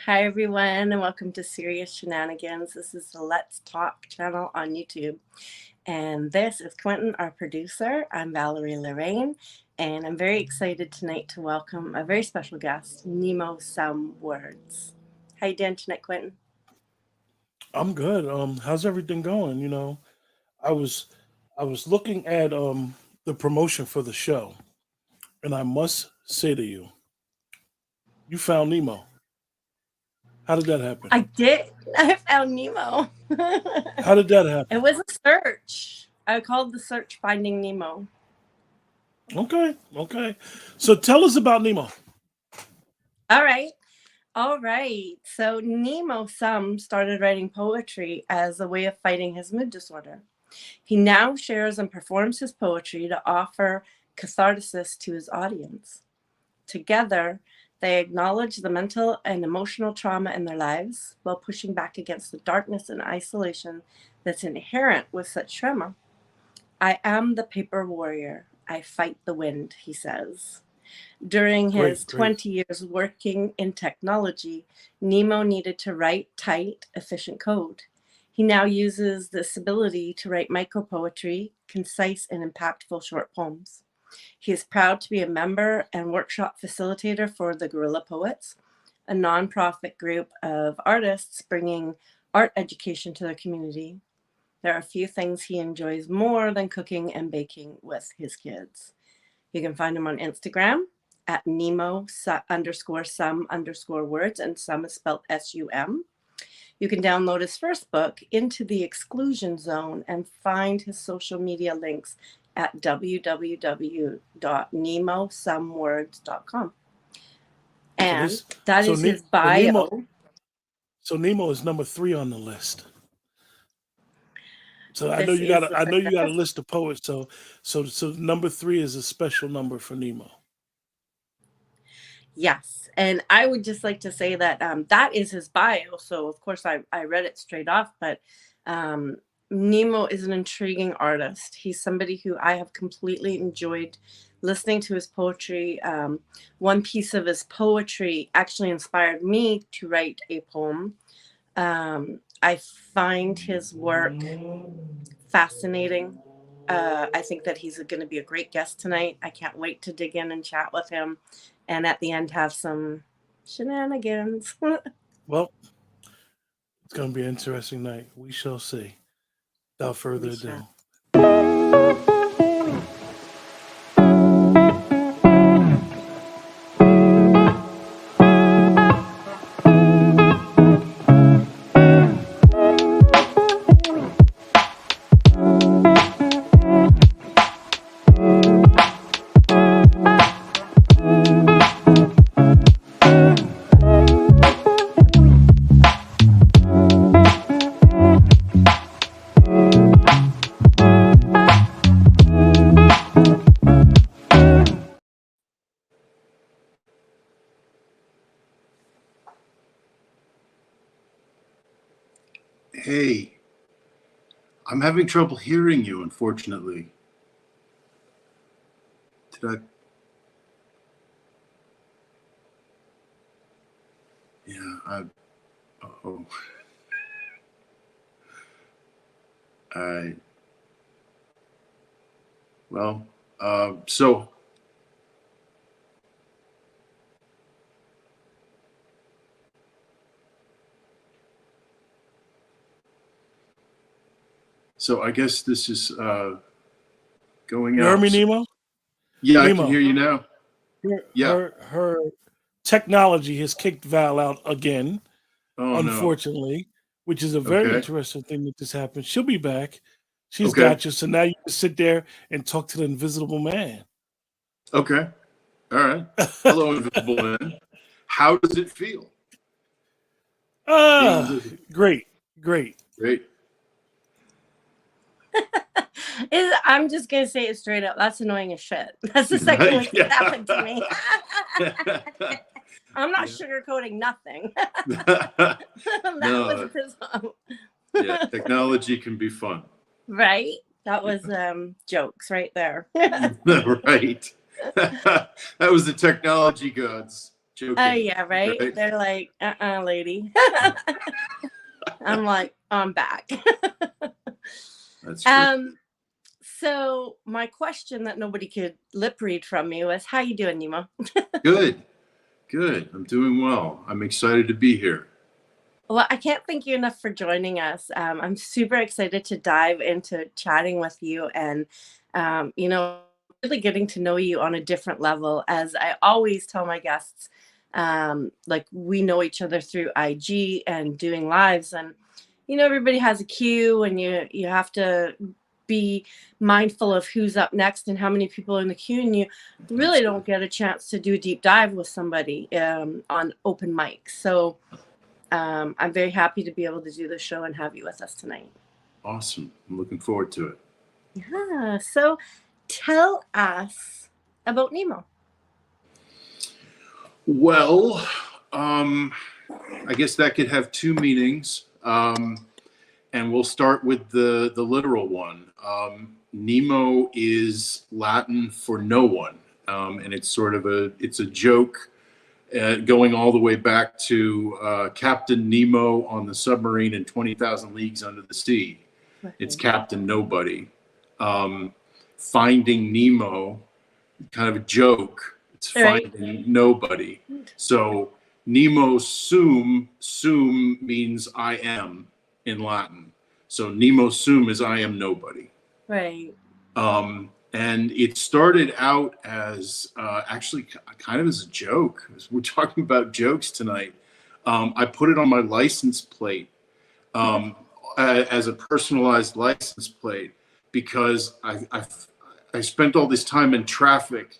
Hi, everyone, and welcome to Serious Shenanigans. This is the Let's Talk channel on YouTube. And this is Quentin, our producer. I'm Valerie Lorraine, and I'm very excited tonight to welcome a very special guest, Nemo Some Words. How you doing tonight, Quentin? I'm good. How's everything going? I was I was looking at the promotion for the show, and I must say to you, you found Nemo. How did that happen? I did. I found Nemo. How did that It happen? was a search. I called the search Finding Nemo. Okay, okay. So tell us about Nemo. All right. All right. So Nemo Some started writing poetry as a way of fighting his mood disorder. He now shares and performs his poetry to offer catharsis to his audience. Together, they acknowledge the mental and emotional trauma in their lives while pushing back against the darkness and isolation that's inherent with such trauma. I am the paper warrior. I fight the wind, he says. During his Great, great. 20 years working in technology, Nemo needed to write tight, efficient code. He now uses this ability to write micropoetry, concise and impactful short poems. He is proud to be a member and workshop facilitator for the Guerrilla Poets, a nonprofit group of artists bringing art education to their community. There are a few things he enjoys more than cooking and baking with his kids. You can find him on Instagram at underscore some underscore words, and some is spelled SUM. You can download his first book, Into the Exclusion Zone, and find his social media links at www.nemosomwords.com. So And this, that so is ne- his so Nemo, bio. so Nemo is number 3 on the list. So I know This you got is a, the I know you got a success. list of poets. So number 3 is a special number for Nemo. Yes. And I would just like to say that that is his bio. So, of course, I read it straight off, but um, Nemo is an intriguing artist. He's somebody who I have completely enjoyed listening to his poetry. One piece of his poetry actually inspired me to write a poem. I find his work fascinating. I think that he's going to be a great guest tonight. I can't wait to dig in and chat with him, and at the end have some shenanigans. Well, it's going to be an interesting night. We shall see. Without We further shall. ado. Hey, I'm having trouble hearing you, unfortunately. Did I? Yeah, oh, I, well, so I guess this is going You heard out. me, Nemo? Yeah, I can Nemo, hear you now. Yeah. her technology has kicked Val out again, Oh, no. unfortunately, which is a very Okay. interesting thing that this happened. She'll be back. She's Okay. got you. So now you can sit there and talk to the invisible man. Okay. All right. Hello, Invisible Man. How does it feel being ah, invisible? great, great. Great. I'm just gonna say it straight up. That's annoying as shit. That's the second week it's Yeah. happened to me. I'm not Yeah. sugarcoating nothing. That was No, yeah, technology can be fun. right. That Yeah. was jokes right there. Right. That was the technology gods Joking, Yeah, right. right? They're like, lady. I'm like, I'm back. That's great. um, so my question that nobody could lip read from me was, how you doing, Nemo? Good, good. I'm doing well. I'm excited to be here. Well, I can't thank you enough for joining us. I'm super excited to dive into chatting with you and, really getting to know you on a different level. As I always tell my guests, like we know each other through IG and doing lives, and everybody has a queue, and you have to be mindful of who's up next and how many people are in the queue, and you really Absolutely. don't get a chance to do a deep dive with somebody on open mic. So I'm very happy to be able to do the show and have you with us tonight. Awesome. I'm looking forward to it. Yeah. So tell us about Nemo. Well, I guess that could have two meanings. And we'll start with the literal one. Nemo is Latin for no one. And it's sort of it's a joke going all the way back to Captain Nemo on the submarine in 20,000 Leagues Under the Sea. It's Right. Captain Nobody. Finding Nemo, kind of a joke. It's Right. finding nobody. So Nemo sum means I am in Latin. So Nemo sum is I am nobody. Right. And it started out as actually kind of as a joke. We're talking about jokes tonight. I put it on my license plate as a personalized license plate because I spent all this time in traffic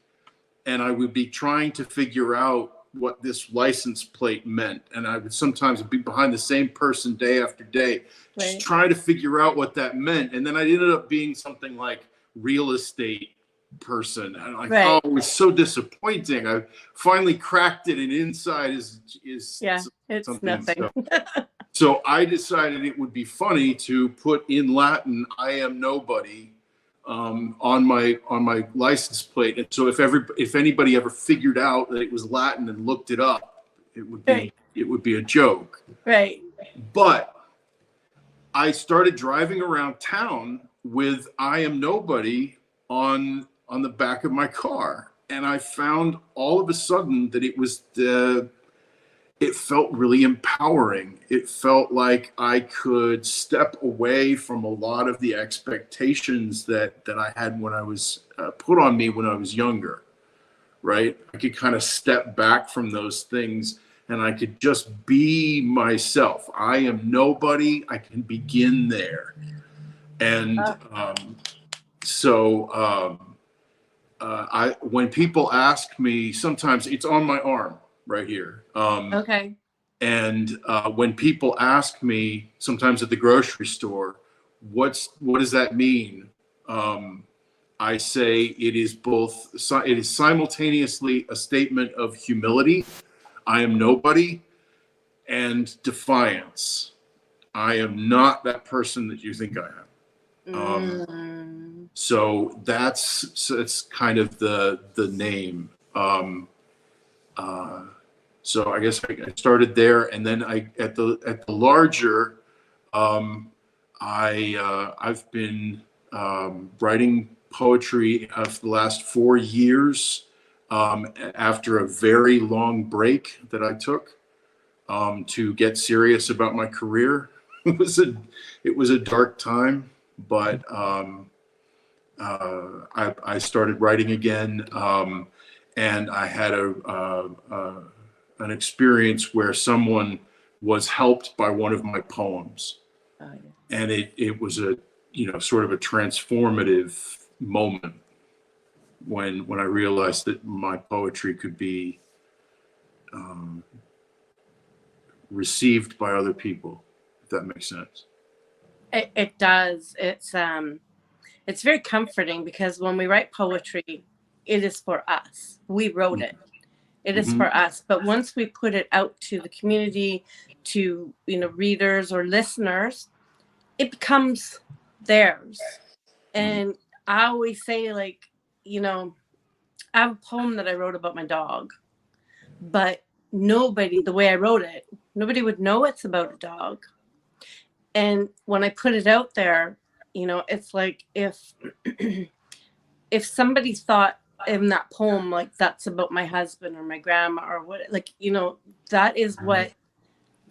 and I would be trying to figure out what this license plate meant. And I would sometimes be behind the same person day after day, just Right. trying to figure out what that meant. And then I ended up being something like real estate person. And I'm like, Right. oh, it was so disappointing. I finally cracked it, and inside is Yeah. It's something. nothing. So I decided it would be funny to put in Latin, I am nobody, on my license plate. And so if anybody ever figured out that it was Latin and looked it up, it would Right. be a joke. Right. But I started driving around town with I am nobody on the back of my car. And I found all of a sudden that it felt really empowering. It felt like I could step away from a lot of the expectations that I had when I was put on me when I was younger, right? I could kind of step back from those things and I could just be myself. I am nobody. I can begin there. And when people ask me, sometimes it's on my arm right here. Okay. And when people ask me, sometimes at the grocery store, what does that mean? I say it is simultaneously a statement of humility, I am nobody, and defiance. I am not that person that you think I am. So it's kind of the name. So I guess I started there, and then at the larger, I've been writing poetry for the last 4 years after a very long break that I took to get serious about my career. It was a dark time, but I started writing again, and I had an experience where someone was helped by one of my poems, Oh, yeah. and it was a sort of a transformative moment when I realized that my poetry could be received by other people, if that makes sense. It does. It's very comforting because when we write poetry, it is for us. We wrote it. It is Mm-hmm. for us. But once we put it out to the community, to readers or listeners, it becomes theirs. And I always say, like, I have a poem that I wrote about my dog, but nobody, the way I wrote it, nobody would know it's about a dog. And when I put it out there, you know, it's like if somebody thought in that poem, like that's about my husband or my grandma or what, like, you know, that is what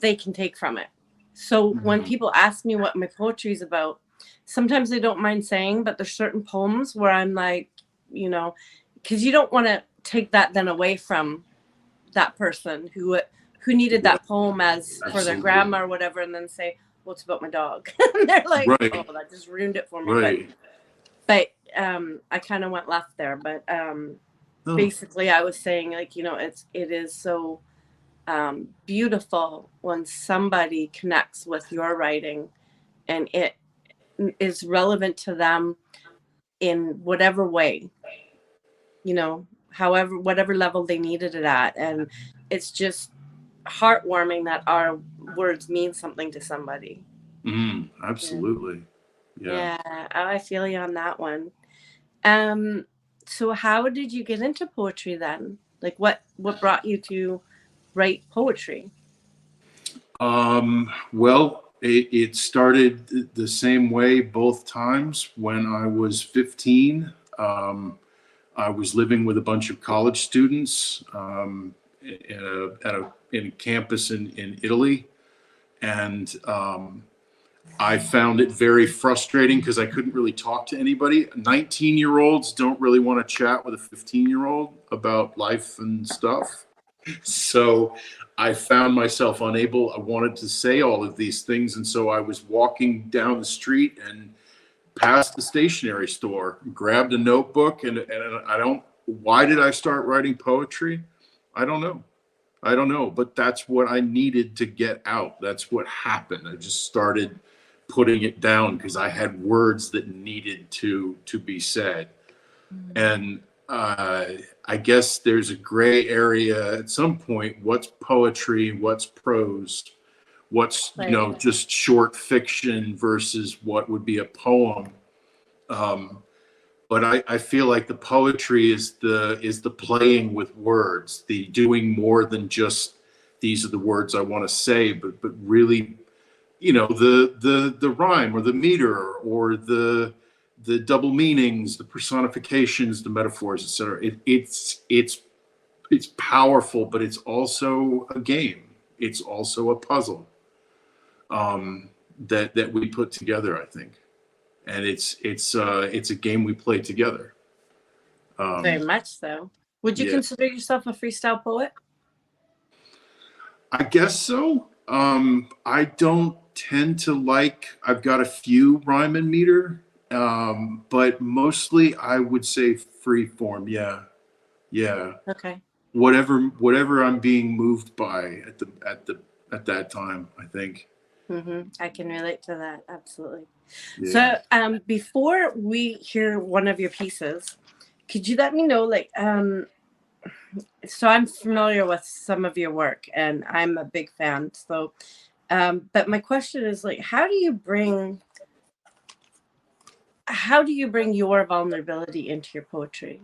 they can take from it. So when people ask me what my poetry is about, sometimes they don't mind saying, but there's certain poems where I'm like, you know, because you don't want to take that then away from that person who needed Yeah, that poem as for their absolutely. grandma or whatever, and then say, well, it's about my dog. And they're like, oh, Right, that just ruined it for me. right. But I kind of went left there. But Oh, basically I was saying, like, you know, it is so beautiful when somebody connects with your writing and it is relevant to them in whatever way, you know, however, whatever level they needed it at. And it's just heartwarming that our words mean something to somebody. Yeah. absolutely. Yeah. Yeah. Oh, I feel you on that one. Um, so how did you get into poetry then? Like what brought you to write poetry? Well, it started the same way both times. When I was 15, I was living with a bunch of college students in a campus in Italy, and I found it very frustrating because I couldn't really talk to anybody. 19-year-olds don't really want to chat with a 15-year-old about life and stuff. So I found myself unable. I wanted to say all of these things. And so I was walking down the street and past the stationery store, grabbed a notebook, and why did I start writing poetry? I don't know. I don't know, but that's what I needed to get out. That's what happened. I just started putting it down because I had words that needed to be said. And I guess there's a gray area at some point. What's poetry? What's prose? What's, you Right. know, just short fiction versus what would be a poem? But I feel like the poetry is the playing with words, the doing more than just these are the words I want to say, but really, you know, the rhyme or the meter or the double meanings, the personifications, the metaphors, etc. It's powerful, but it's also a game. It's also a puzzle that we put together, I think, and it's a game we play together. Very Um, much so. Would you yeah, consider yourself a freestyle poet? I guess so. I don't tend to like. I've got a few rhyme and meter, but mostly I would say free form. Yeah, yeah. Okay. Whatever I'm being moved by at that time. I think. I can relate to that. Absolutely. Yeah. So, before we hear one of your pieces, could you let me know, like, so I'm familiar with some of your work and I'm a big fan. So, but my question is, like, how do you bring your vulnerability into your poetry?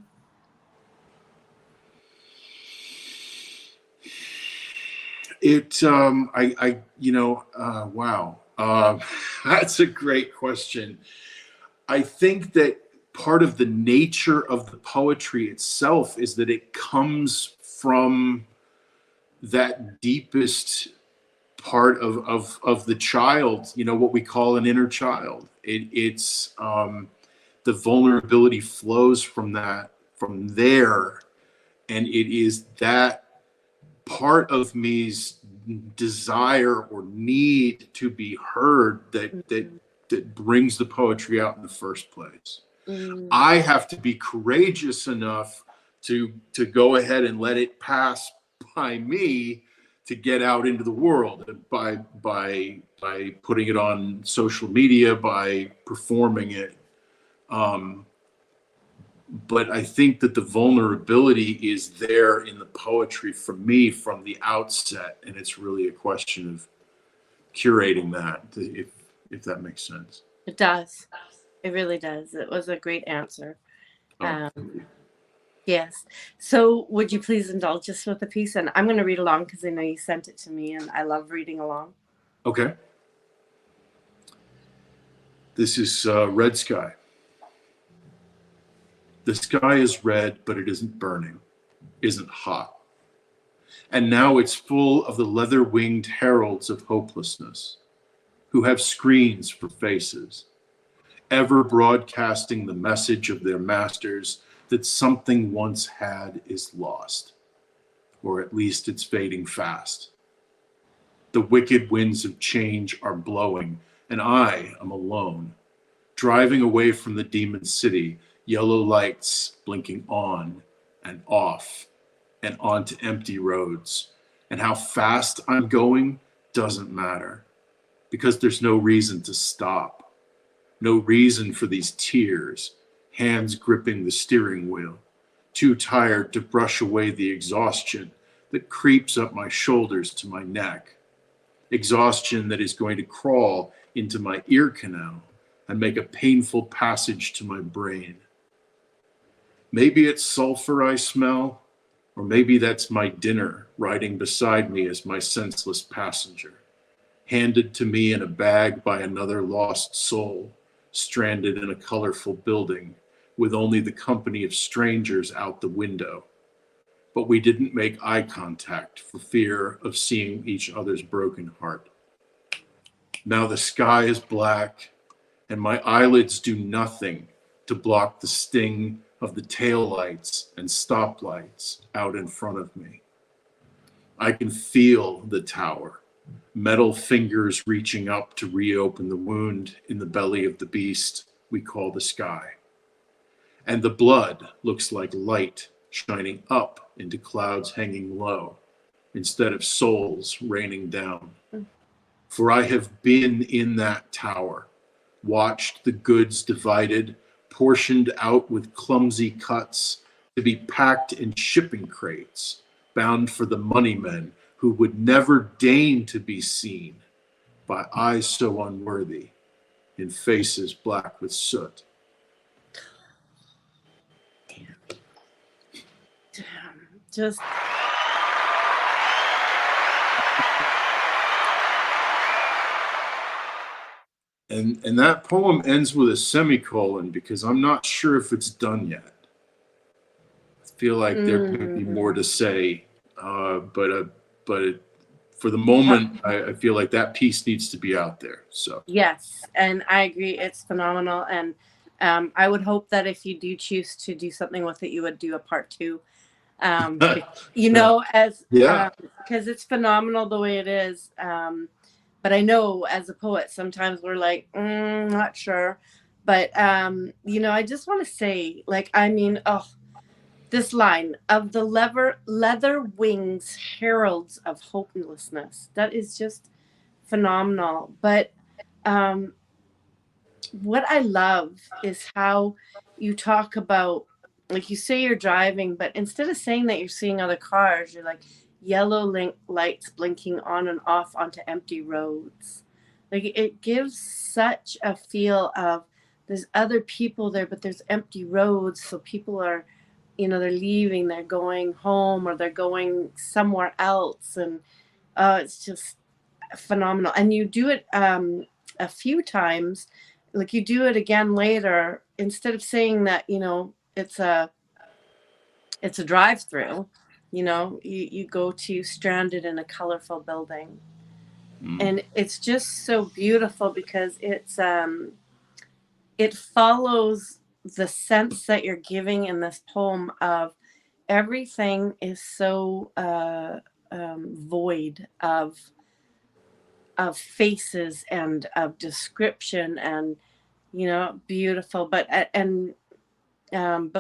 Wow. That's a great question. I think that part of the nature of the poetry itself is that it comes from that deepest part of the child, you know, what we call an inner child. It's the vulnerability flows from that, from there. And it is that part of me's desire or need to be heard Mhm. that brings the poetry out in the first place. Mm. I have to be courageous enough to go ahead and let it pass by me to get out into the world by putting it on social media, by performing it. Um, but I think that the vulnerability is there in the poetry for me from the outset, and it's really a question of curating that, if that makes sense. It does. It really does. It was a great answer. Oh, Um, thank you. Yes. So would you please indulge us with a piece? And I'm going to read along because I know you sent it to me and I love reading along. Okay. This is Red Sky. The sky is red, but it isn't burning, isn't hot. And now it's full of the leather-winged heralds of hopelessness, who have screens for faces, ever broadcasting the message of their masters that something once had is lost, or at least it's fading fast. The wicked winds of change are blowing, and I am alone, driving away from the demon city, yellow lights blinking on and off and onto empty roads. And how fast I'm going doesn't matter, because there's no reason to stop, no reason for these tears, hands gripping the steering wheel, too tired to brush away the exhaustion that creeps up my shoulders to my neck. Exhaustion that is going to crawl into my ear canal and make a painful passage to my brain. Maybe it's sulfur I smell, or maybe that's my dinner riding beside me as my senseless passenger, handed to me in a bag by another lost soul, stranded in a colorful building with only the company of strangers out the window. But we didn't make eye contact for fear of seeing each other's broken heart. Now the sky is black, and my eyelids do nothing to block the sting of the taillights and stoplights out in front of me. I can feel the tower, metal fingers reaching up to reopen the wound in the belly of the beast we call the sky. And the blood looks like light shining up into clouds hanging low instead of souls raining down. For I have been in that tower, watched the goods divided, portioned out with clumsy cuts to be packed in shipping crates, bound for the money men who would never deign to be seen by eyes so unworthy, in faces black with soot. Damn. Just And that poem ends with a semicolon because I'm not sure if it's done yet. I feel like there might be more to say, but for the moment, I feel like that piece needs to be out there. So yes, and I agree. It's phenomenal, and I would hope that if you do choose to do something with it, you would do a part two. You know, as yeah, because it's phenomenal the way it is. But I know as a poet, sometimes we're like, not sure. But you know, I just want to say, like, I mean, oh, this line of the leather wings heralds of hopelessness. That is just phenomenal. But um, what I love is how you talk about, like you say you're driving, but instead of saying that you're seeing other cars, you're like yellow lights blinking on and off onto empty roads. Like it gives such a feel of there's other people there, but there's empty roads. So people are, you know, they're leaving, they're going home or they're going somewhere else. And it's just phenomenal. And you do it a few times, like you do it again later, instead of saying that, you know, it's a drive through, you know, you go to stranded in a colorful building. And it's just so beautiful because it follows the sense that you're giving in this poem of everything is so void of faces and of description and, you know, beautiful, but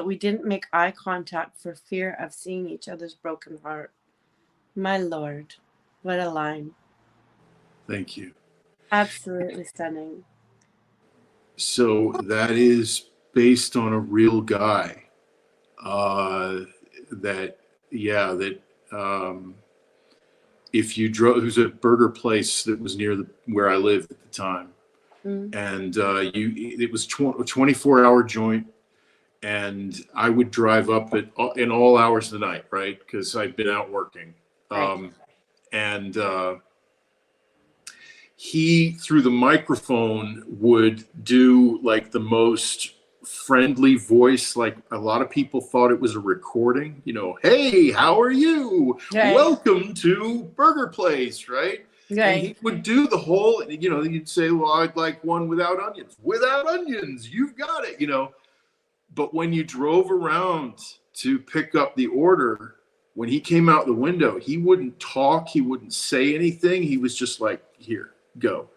we didn't make eye contact for fear of seeing each other's broken heart. My Lord, what a line. thank you. Absolutely stunning. So that is based on a real guy. That if you drove, it was a burger place that was near where I lived at the time, and it was a 24-hour joint, and I would drive up in all hours of the night, right? Because I'd been out working. Right. And he, through the microphone, would do like the most friendly voice. Like a lot of people thought it was a recording, you know, hey, how are you? Right. Welcome to Burger Place, right? And he Right. would do the whole, you know, you'd say, well, I'd like one without onions. Without onions, you've got it, you know. But when you drove around to pick up the order, when he came out the window, he wouldn't talk. He wouldn't say anything. He was just like, here, go.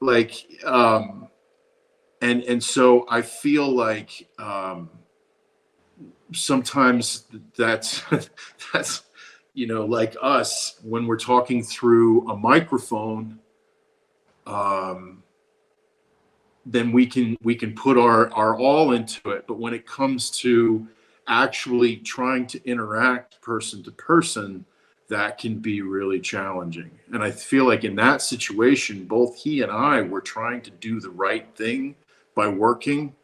Like, and so I feel like sometimes that's, that's, you know, like us, when we're talking through a microphone, then we can put our all into it. But when it comes to actually trying to interact person to person, that can be really challenging. And I feel like in that situation, both he and I were trying to do the right thing by working,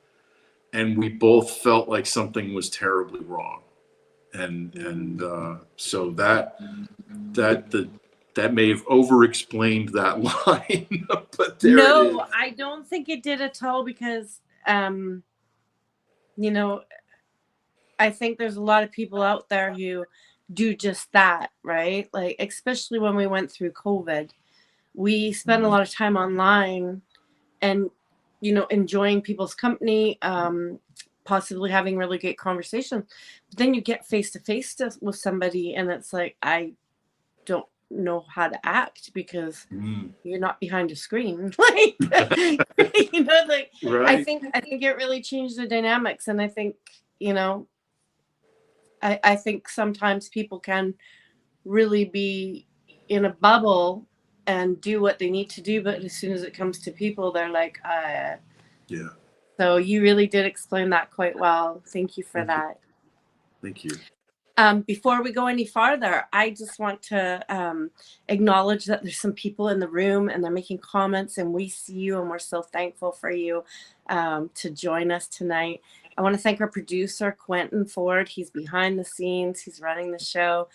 and we both felt like something was terribly wrong. And so that may have over-explained that line, but there it is. No, I don't think it did at all, because, you know, I think there's a lot of people out there who do just that, right? Like, especially when we went through COVID, we spent a lot of time online and, you know, enjoying people's company, possibly having really great conversations. But then you get face to face with somebody, and it's like, I don't know how to act, because you're not behind a screen. Like, you know, like, Right. I think it really changed the dynamics. And I think, you know, I think sometimes people can really be in a bubble and do what they need to do, but as soon as it comes to people, they're like, Yeah. So you really did explain that quite well. Thank you for that. Thank you. Before we go any farther, I just want to acknowledge that there's some people in the room, and they're making comments, and we see you, and we're so thankful for you to join us tonight. I want to thank our producer, Quentin Ford. He's behind the scenes. He's running the show.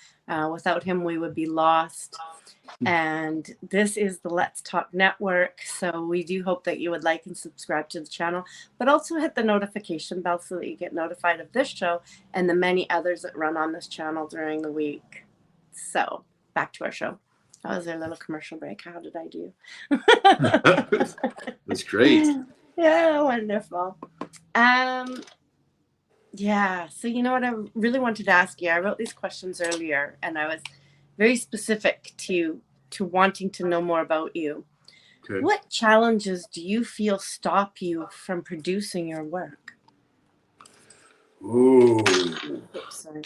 Without him, we would be lost. And this is the Let's Talk Network. So we do hope that you would like and subscribe to the channel, but also hit the notification bell so that you get notified of this show and the many others that run on this channel during the week. So back to our show. That was our little commercial break. How did I do? That's great. Yeah, wonderful. Yeah, so you know what I really wanted to ask you? I wrote these questions earlier, and I was very specific to wanting to know more about you. Okay. What challenges do you feel stop you from producing your work? Ooh. Oops, sorry.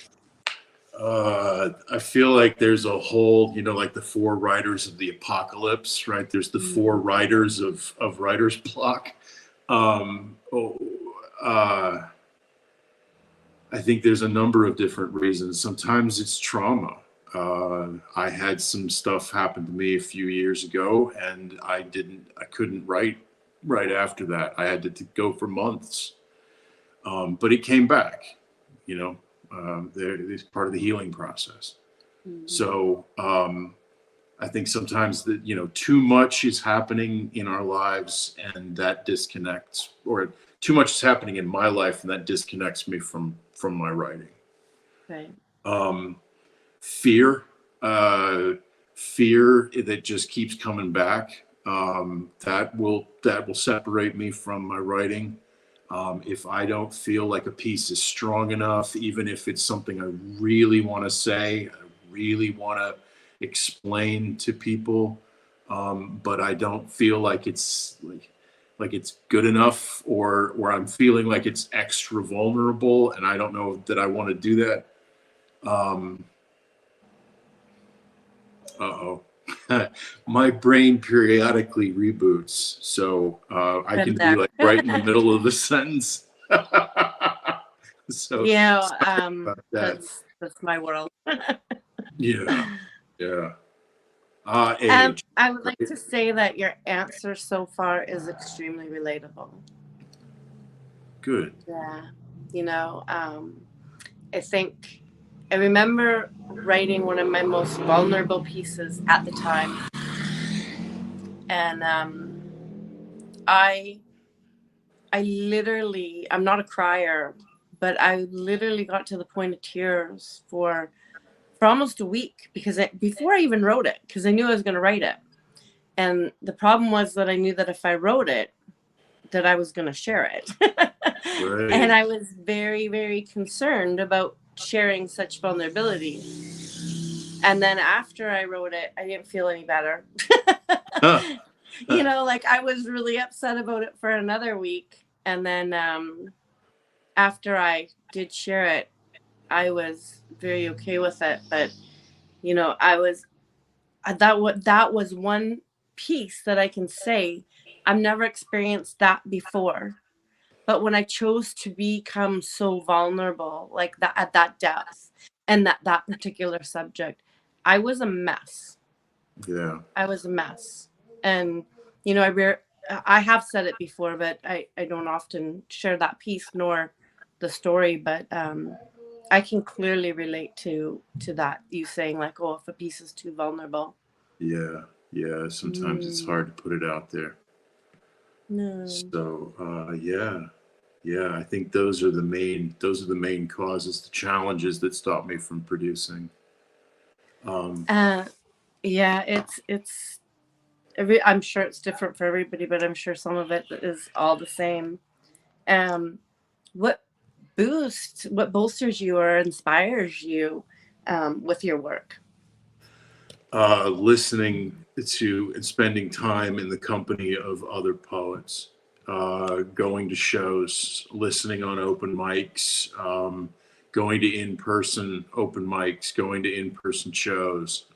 I feel like there's a whole, you know, like the four riders of the apocalypse, right? There's the four riders of writer's block. I think there's a number of different reasons. Sometimes it's trauma. I had some stuff happen to me a few years ago, and I couldn't write right after that. I had to go for months. But it came back, you know, it's part of the healing process. So I think sometimes that, you know, too much is happening in our lives, and that disconnects, or too much is happening in my life, and that disconnects me from my writing. Right. Fear that just keeps coming back. That will separate me from my writing. If I don't feel like a piece is strong enough, even if it's something I really want to say, I really want to explain to people, but I don't feel like it's like it's good enough, or I'm feeling like it's extra vulnerable, and I don't know that I want to do that. My brain periodically reboots, so I can be like right in the middle of the sentence. So Yeah, that's my world. yeah. Age. I would like to say that your answer so far is extremely relatable. Good. You know, I think I remember writing one of my most vulnerable pieces at the time, and I literally, I'm not a crier, but I literally got to the point of tears for almost a week because before I even wrote it, because I knew I was going to write it. And the problem was that I knew that if I wrote it, that I was going to share it. Right. And I was very, very concerned about sharing such vulnerability. And then after I wrote it, I didn't feel any better. You know, like I was really upset about it for another week. And then after I did share it, I was very okay with it. But, you know, that was one piece that I can say I've never experienced that before. But when I chose to become so vulnerable, like that at that depth and that particular subject, I was a mess. Yeah. I was a mess. And, you know, I have said it before, but I don't often share that piece nor the story, but I can clearly relate to that. You saying like, oh, if a piece is too vulnerable. Yeah. Yeah. Sometimes it's hard to put it out there. No. So, yeah. Yeah. I think those are the main causes, the challenges that stop me from producing. Yeah, it's I'm sure it's different for everybody, but I'm sure some of it is all the same. What bolsters you or inspires you with your work? Listening to and spending time in the company of other poets, going to shows, listening on open mics, going to in-person open mics, going to in-person shows.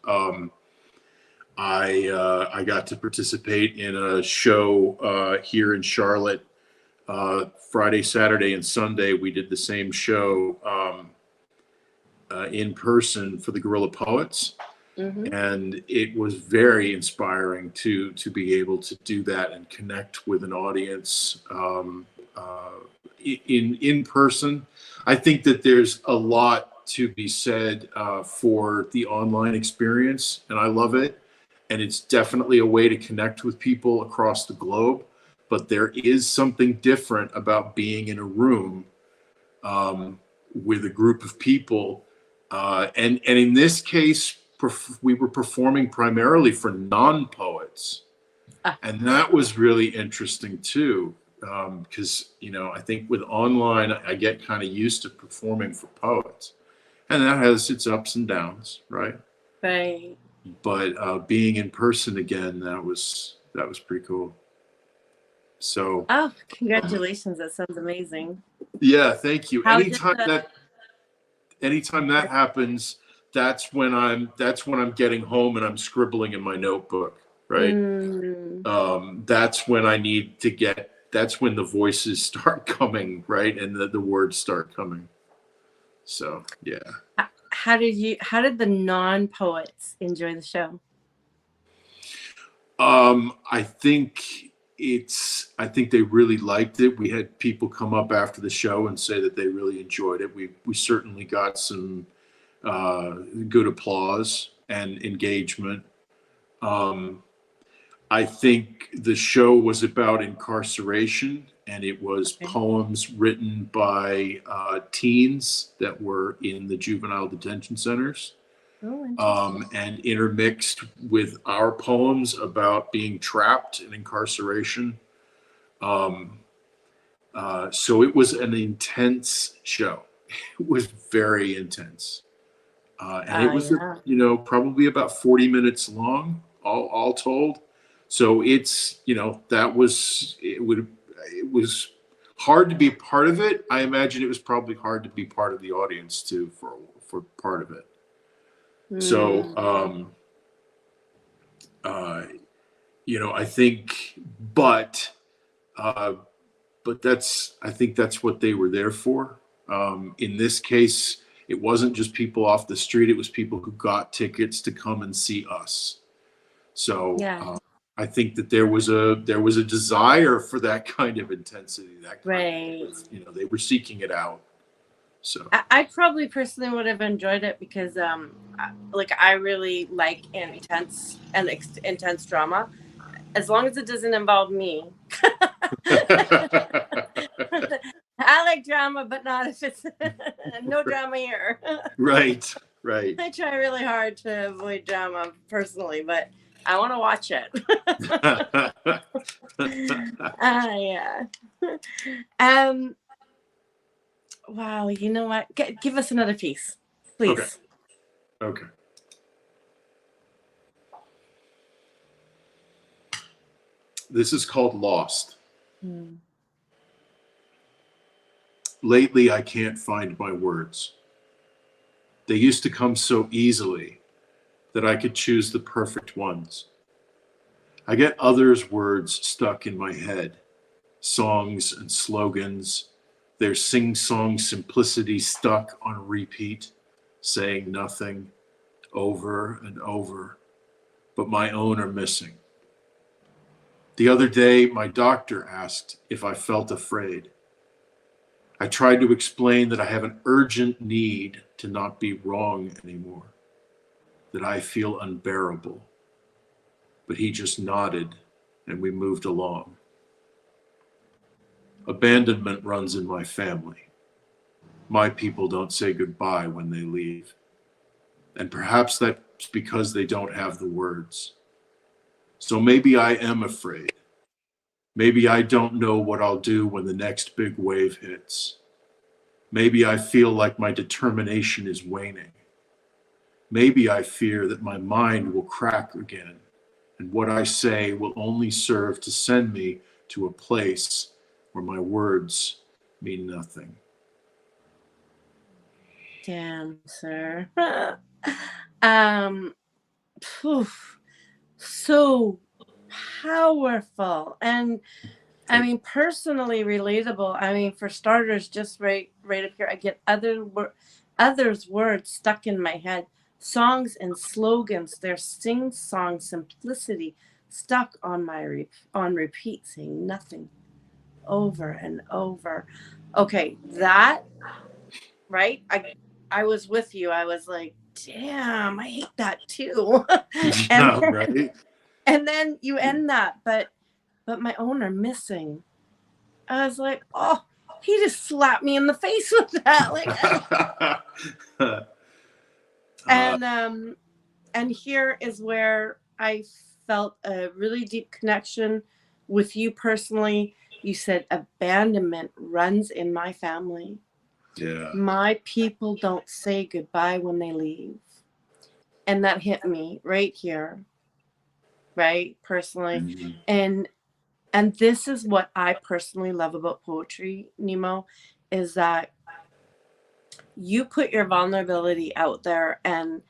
I got to participate in a show here in Charlotte Friday, Saturday, and Sunday. We did the same show in person for the Guerrilla Poets. Mm-hmm. And it was very inspiring to be able to do that and connect with an audience in person. I think that there's a lot to be said for the online experience, and I love it. And it's definitely a way to connect with people across the globe. But there is something different about being in a room with a group of people, and in this case, we were performing primarily for non-poets, and that was really interesting too, because you know, I think with online I get kind of used to performing for poets, and that has its ups and downs, right? Right. But being in person again, that was pretty cool. So Oh, congratulations! That sounds amazing. yeah, thank you. How did Anytime that happens, that's when I'm getting home and I'm scribbling in my notebook, right? That's when that's when the voices start coming, right? And the words start coming. So yeah. How did the non-poets enjoy the show? I think they really liked it. We had people come up after the show and say that they really enjoyed it. We certainly got some good applause and engagement. I think the show was about incarceration, and it was poems written by teens that were in the juvenile detention centers. And intermixed with our poems about being trapped in incarceration. So it was an intense show. It was very intense. And it was, you know, probably about 40 minutes long, all told. So it's, you know, it was hard to be part of it. I imagine it was probably hard to be part of the audience too for part of it. So, you know, I think, but I think that's what they were there for. In this case, it wasn't just people off the street. It was people who got tickets to come and see us. So I think that there was a desire for that kind of intensity, that kind of, you know, they were seeking it out. So I probably personally would have enjoyed it because, like, I really like intense drama, as long as it doesn't involve me. I like drama, but not if it's no drama here. right, right. I try really hard to avoid drama personally, but I want to watch it. Yeah. Wow. You know what? Give us another piece, Okay. please. Okay. This is called Lost. Lately, I can't find my words. They used to come so easily that I could choose the perfect ones. I get others' words stuck in my head, songs and slogans, their sing-song simplicity stuck on repeat, saying nothing over and over, but my own are missing. The other day, my doctor asked if I felt afraid. I tried to explain that I have an urgent need to not be wrong anymore, that I feel unbearable. But he just nodded and we moved along. Abandonment runs in my family. My people don't say goodbye when they leave. And perhaps that's because they don't have the words. So maybe I am afraid. Maybe I don't know what I'll do when the next big wave hits. Maybe I feel like my determination is waning. Maybe I fear that my mind will crack again, and what I say will only serve to send me to a place where my words mean nothing. Damn, sir. um, poof, so powerful, and I mean personally relatable. I mean, for starters, just right up here, I get others' words stuck in my head. Songs and slogans, their sing-song simplicity stuck on on repeat, saying nothing over and over. Okay, that right. I was with you. I was like, damn, I hate that too. and Yeah, right? and then you end that, but my own are missing. I was like, oh, he just slapped me in the face with that. Like, and here is where I felt a really deep connection with you personally. You said abandonment runs in my family. yeah. My people don't say goodbye when they leave. And that hit me right here, right? Personally. Mhm. And this is what I personally love about poetry, Nemo, is that you put your vulnerability out there, and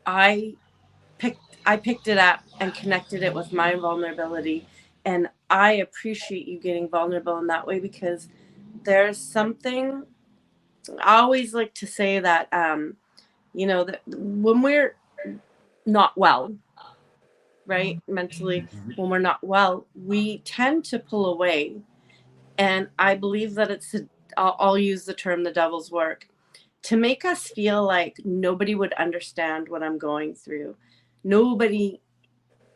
I picked it up and connected it with my vulnerability. And I appreciate you getting vulnerable in that way, because there's something I always like to say that that when we're not well, right, mentally, when we're not well, we tend to pull away. And I believe that I'll use the term the devil's work to make us feel like nobody would understand what I'm going through. Nobody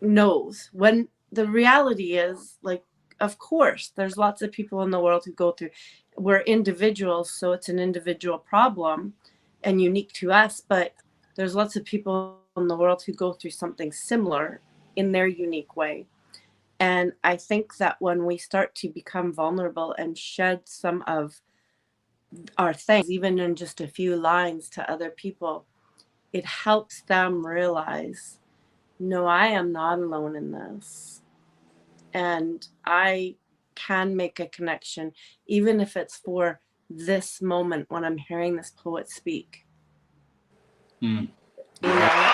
knows, when the reality is, like, of course there's lots of people in the world who go through. We're individuals, so it's an individual problem and unique to us, but there's lots of people in the world who go through something similar in their unique way. And I think that when we start to become vulnerable and shed some of our things, even in just a few lines to other people, it helps them realize, no, I am not alone in this. And I can make a connection, even if it's for this moment when I'm hearing this poet speak. Mm. You know?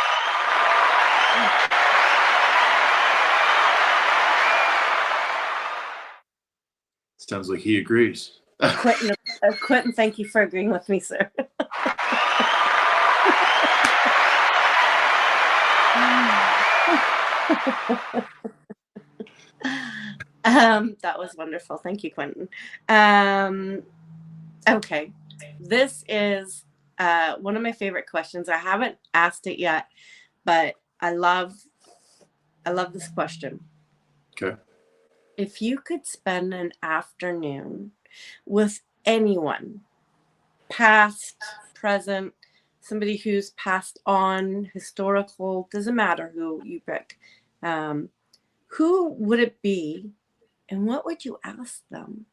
Sounds like he agrees. Quentin, thank you for agreeing with me, sir. That was wonderful. Thank you, Quentin. Okay. This is one of my favorite questions. I haven't asked it yet, but I love this question. Okay. If you could spend an afternoon with anyone, past, present, somebody who's passed on, historical, doesn't matter who you pick, who would it be, and what would you ask them?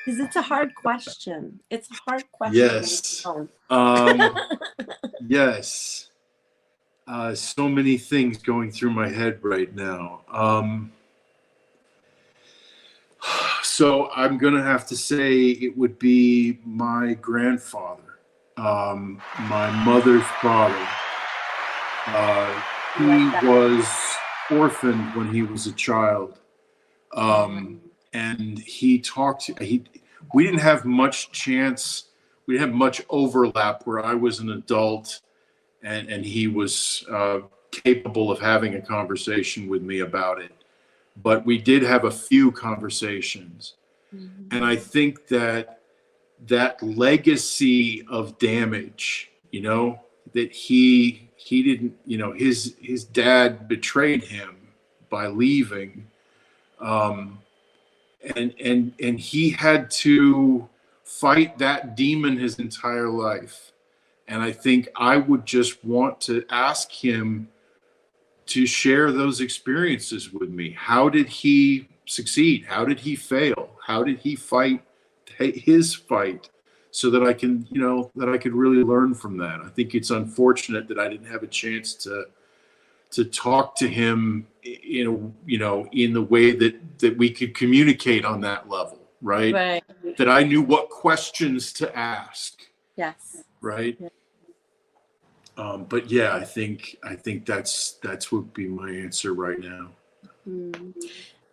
Because it's a hard question. It's a hard question. Yes. Yes. So many things going through my head right now. So I'm going to have to say it would be my grandfather, my mother's father. He was orphaned when he was a child. And we didn't have much chance. We didn't have much overlap where I was an adult and he was capable of having a conversation with me about it. But we did have a few conversations. Mm-hmm. And I think that legacy of damage, that he didn't, his dad betrayed him by leaving. And he had to fight that demon his entire life. And I think I would just want to ask him to share those experiences with me. How did he succeed? How did he fail? How did he fight his fight so that I can, that I could really learn from that? I think it's unfortunate that I didn't have a chance to talk to him in the way that we could communicate on that level, right? That I knew what questions to ask. Yes. Right. Yeah. But yeah, I think that's would be my answer right now.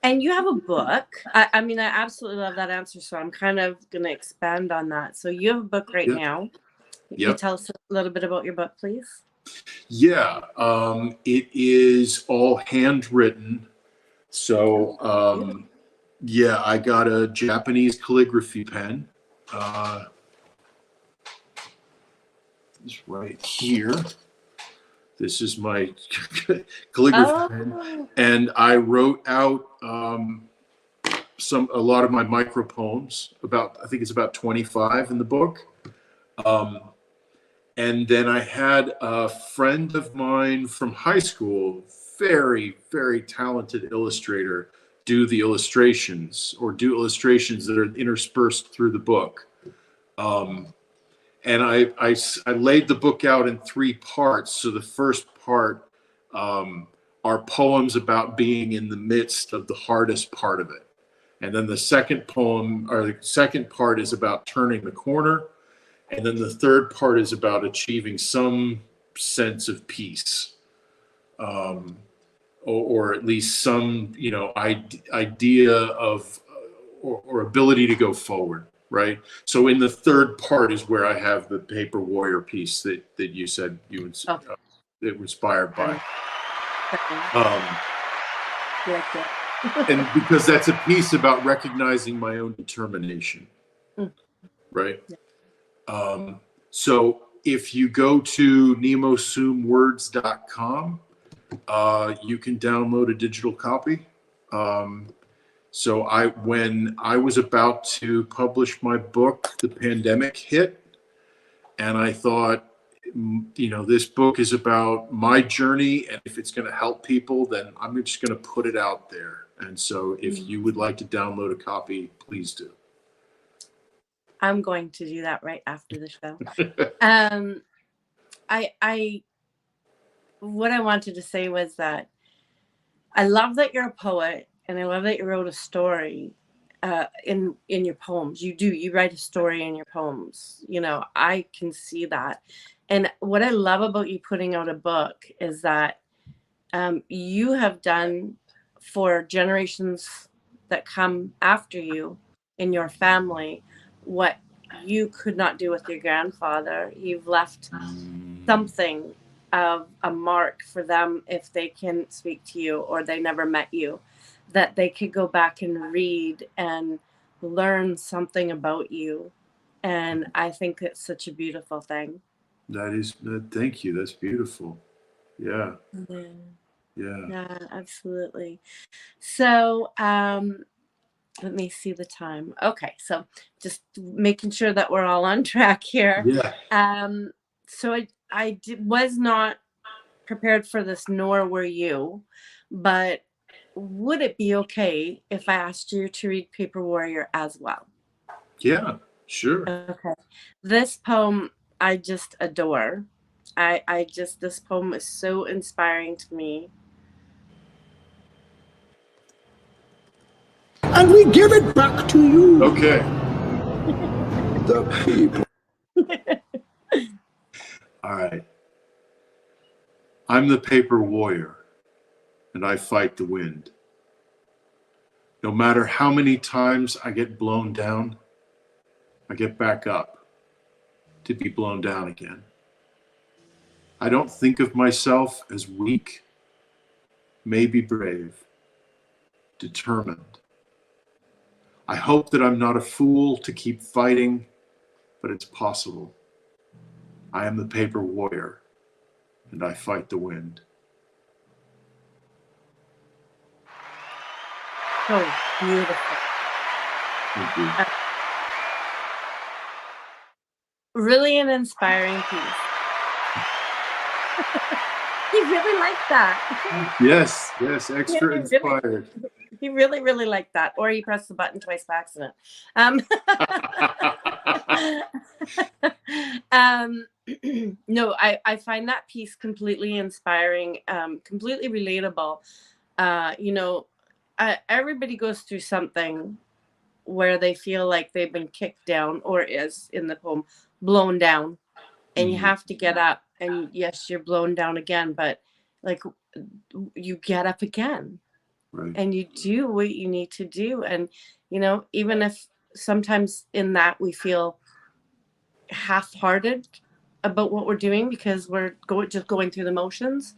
And you have a book. I mean, I absolutely love that answer. So I'm kind of going to expand on that. So you have a book right now. Can you tell us a little bit about your book, please? Yeah, it is all handwritten. So I got a Japanese calligraphy pen. Is right here. This is my calligraphy pen, and I wrote out a lot of my micro poems. I think it's about 25 in the book. And then I had a friend of mine from high school, very, very talented illustrator, do illustrations that are interspersed through the book. And I laid the book out in 3 parts. So the first part are poems about being in the midst of the hardest part of it. And then the second part is about turning the corner. And then the third part is about achieving some sense of peace, or at least some, idea of or ability to go forward. Right. So in the third part is where I have the paper warrior piece that you said it was inspired by. And because that's a piece about recognizing my own determination. Right. So if you go to nemosumwords.com, you can download a digital copy. So when I was about to publish my book, the pandemic hit, and I thought, this book is about my journey, and if it's going to help people, then I'm just going to put it out there. And so if you would like to download a copy, please do. I'm going to do that right after the show. What I wanted to say was that I love that you're a poet, and I love that you wrote a story in your poems. You write a story in your poems. I can see that. And what I love about you putting out a book is that you have done for generations that come after you in your family what you could not do with your grandfather. You've left something of a mark for them if they can speak to you or they never met you, that they could go back and read and learn something about you. And I think it's such a beautiful thing. Thank you. That's beautiful. Yeah. Yeah, Yeah. yeah, absolutely. So, let me see the time. Okay, so just making sure that we're all on track here. Yeah. So was not prepared for this, nor were you, but would it be okay if I asked you to read Paper Warrior as well? Yeah. Sure. Okay. This poem I just adore. This poem is so inspiring to me. And we give it back to you. Okay. The people. All right. I'm the paper warrior, and I fight the wind. No matter how many times I get blown down, I get back up to be blown down again. I don't think of myself as weak, maybe brave, determined. I hope that I'm not a fool to keep fighting, but it's possible. I am the paper warrior, and I fight the wind. So beautiful. Thank you. Really an inspiring piece. He really liked that. Yes, extra inspired. He really, really liked that. Or he pressed the button twice by accident. No, I find that piece completely inspiring, completely relatable. Everybody goes through something where they feel like they've been kicked down, or is in the poem blown down, and you have to get up, and yes, you're blown down again, but like you get up again. Right. And you do what you need to do. And even if sometimes in that we feel half-hearted about what we're doing because we're just going through the motions,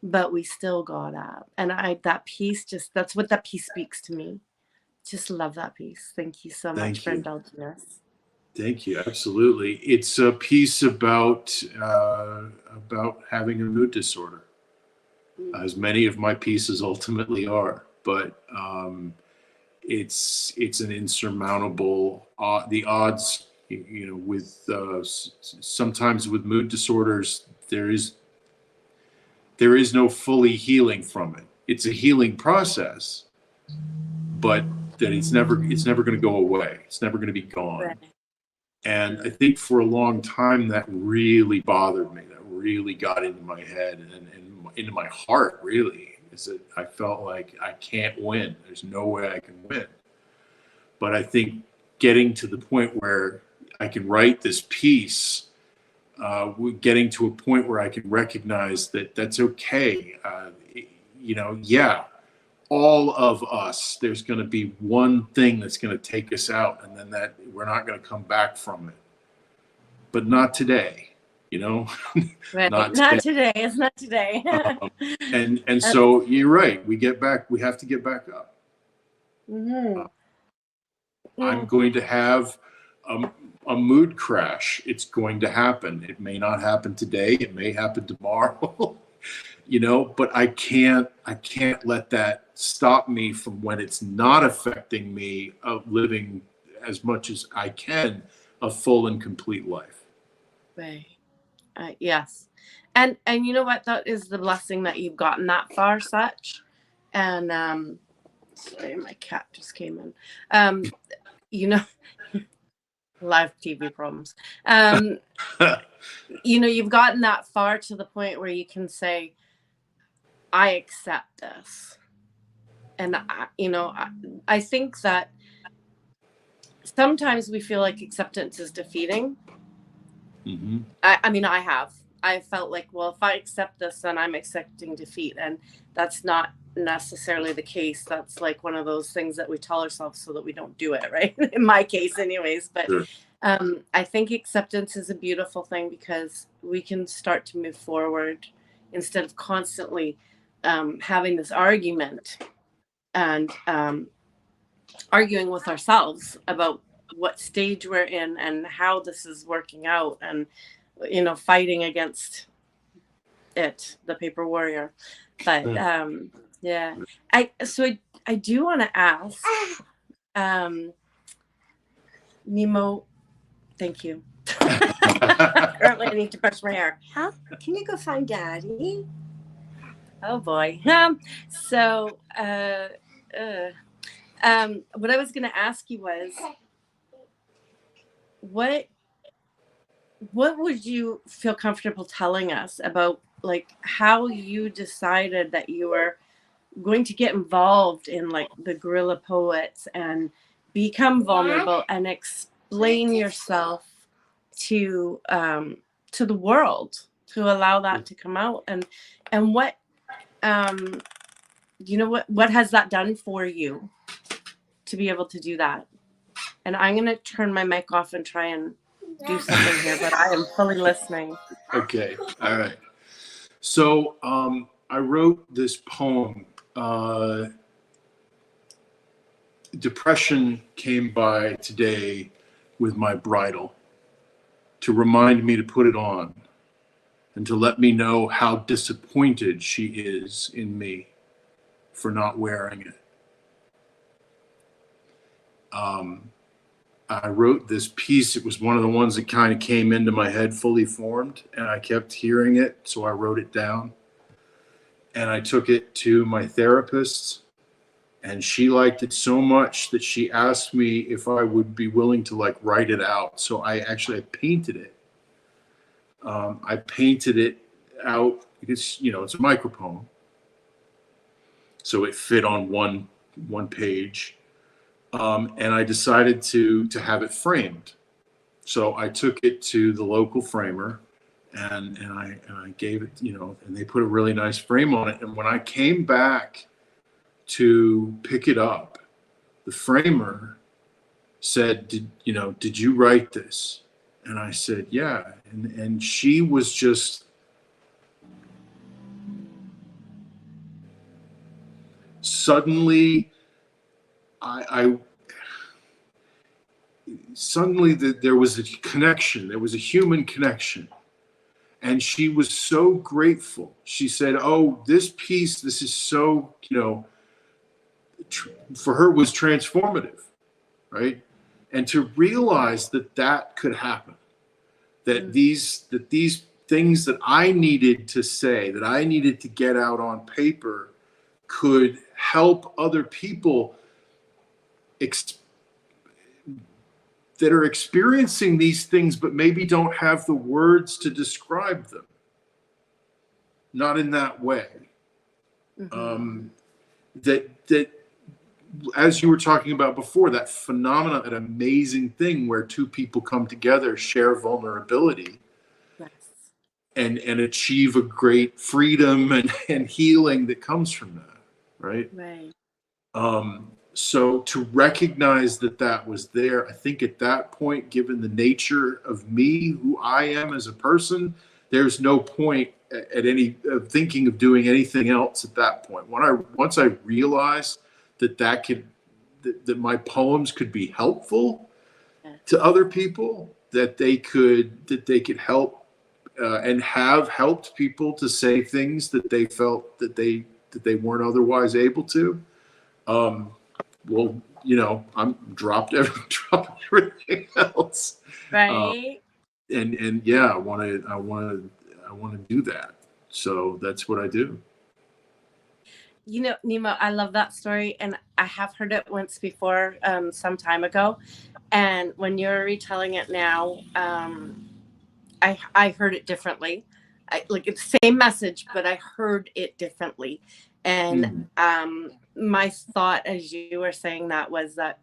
but we still got up. And that's what that piece speaks to me. Just love that piece. Thank you so much for indulging us. Thank you. Absolutely. It's a piece about having a mood disorder, as many of my pieces ultimately are. But it's an insurmountable the odds. With sometimes with mood disorders, there is no fully healing from it. It's a healing process, but that it's never going to go away. It's never going to be gone. Right. And I think for a long time that really bothered me. That really got into my head and into my heart, really, is that I felt like I can't win. There's no way I can win. But I think getting to the point where I can write this piece, getting to a point where I can recognize that that's okay. All of us, there's going to be one thing that's going to take us out, and then that we're not going to come back from it. But not today, Right. Not today. It's not today. and so you're right. We have to get back up. Mm-hmm. I'm going to have a mood crash. It's going to happen. It may not happen today. It may happen tomorrow. But I can't let that stop me from, when it's not affecting me, of living as much as I can a full and complete life. Right. Yes. And you know what? That is the blessing that you've gotten that far, such. And sorry, my cat just came in. Live TV problems. You've gotten that far to the point where you can say, I accept this. And I think that sometimes we feel like acceptance is defeating. Mm-hmm. I felt like, well, if I accept this, then I'm accepting defeat. And that's not necessarily the case. That's like one of those things that we tell ourselves so that we don't do it, right? In my case anyways. But sure. I think acceptance is a beautiful thing, because we can start to move forward instead of constantly having this argument and arguing with ourselves about what stage we're in and how this is working out, and fighting against it, the paper warrior. But yeah, I do want to ask, Nemo, thank you. Currently I need to brush my hair. Huh? Can you go find Daddy? Oh boy. So what I was going to ask you was, what would you feel comfortable telling us about, like, how you decided that you were going to get involved in, like, the guerrilla poets and become vulnerable and explain yourself to the world, to allow that to come out, and what what has that done for you to be able to do that? And I'm going to turn my mic off and try and do something here, but I am fully listening. Okay. All right. So I wrote this poem. Depression came by today with my bridle to remind me to put it on and to let me know how disappointed she is in me for not wearing it. I wrote this piece. It was one of the ones that kind of came into my head fully formed, and I kept hearing it, so I wrote it down. And I took it to my therapist, and she liked it so much that she asked me if I would be willing to, like, write it out. So I painted it. I painted it out because, it's a micropoem. So it fit on one page. And I decided to have it framed. So I took it to the local framer, and I gave it, and they put a really nice frame on it. And when I came back to pick it up, the framer said, did you write this? And I said, yeah. And she was just suddenly, there was a connection. There was a human connection. And she was so grateful. She said, oh, this piece, this is so, for her was transformative, right? And to realize that could happen, that these things that I needed to say, that I needed to get out on paper, could help other people that are experiencing these things, but maybe don't have the words to describe them. Not in that way. Mm-hmm. That, as you were talking about before, that phenomenon, that amazing thing where two people come together, share vulnerability, yes, and achieve a great freedom and healing that comes from that, right? Right. So to recognize that was there, I think at that point, given the nature of me, who I am as a person, there's no point at any thinking of doing anything else at that point. Once I realized that my poems could be helpful to other people, that they could help and have helped people to say things that they felt that they weren't otherwise able to. Well, I'm dropped everything else. Right. And yeah, I want to do that. So that's what I do. Nemo, I love that story, and I have heard it once before, some time ago. And when you're retelling it now, I heard it differently. Like, it's the same message, but I heard it differently. And my thought as you were saying that was that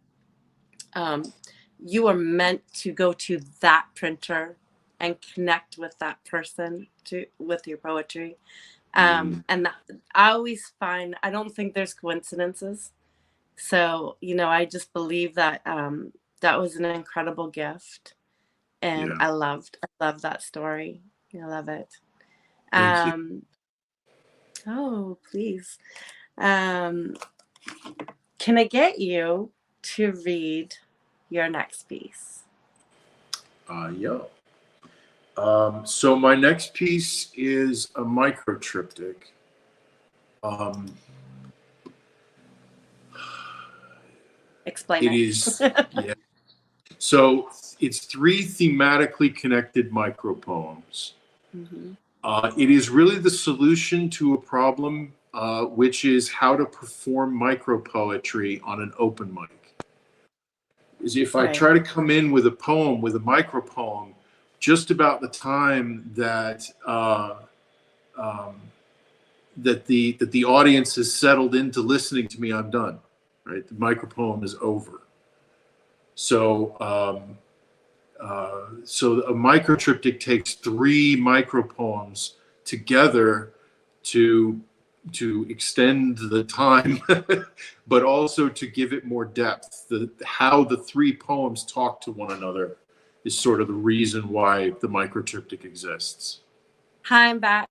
you are meant to go to that printer and connect with that person with your poetry. And I always find, I don't think there's coincidences. So, I just believe that that was an incredible gift. And I love that story. I love it. Thank you. Oh, please. Can I get you to read your next piece? Yeah. So my next piece is a micro triptych. Explain It it. is, yeah. So it's 3 thematically connected micro poems. It is really the solution to a problem, which is how to perform micro poetry on an open mic. Is if I Right. try to come in with a poem, with a micro poem, just about the time that that the audience has settled into listening to me, I'm done. Right, the micro poem is over. So so a micro triptych takes 3 micro poems together to extend the time, but also to give it more depth. How the 3 poems talk to one another is sort of the reason why the micro triptych exists. Hi, I'm back.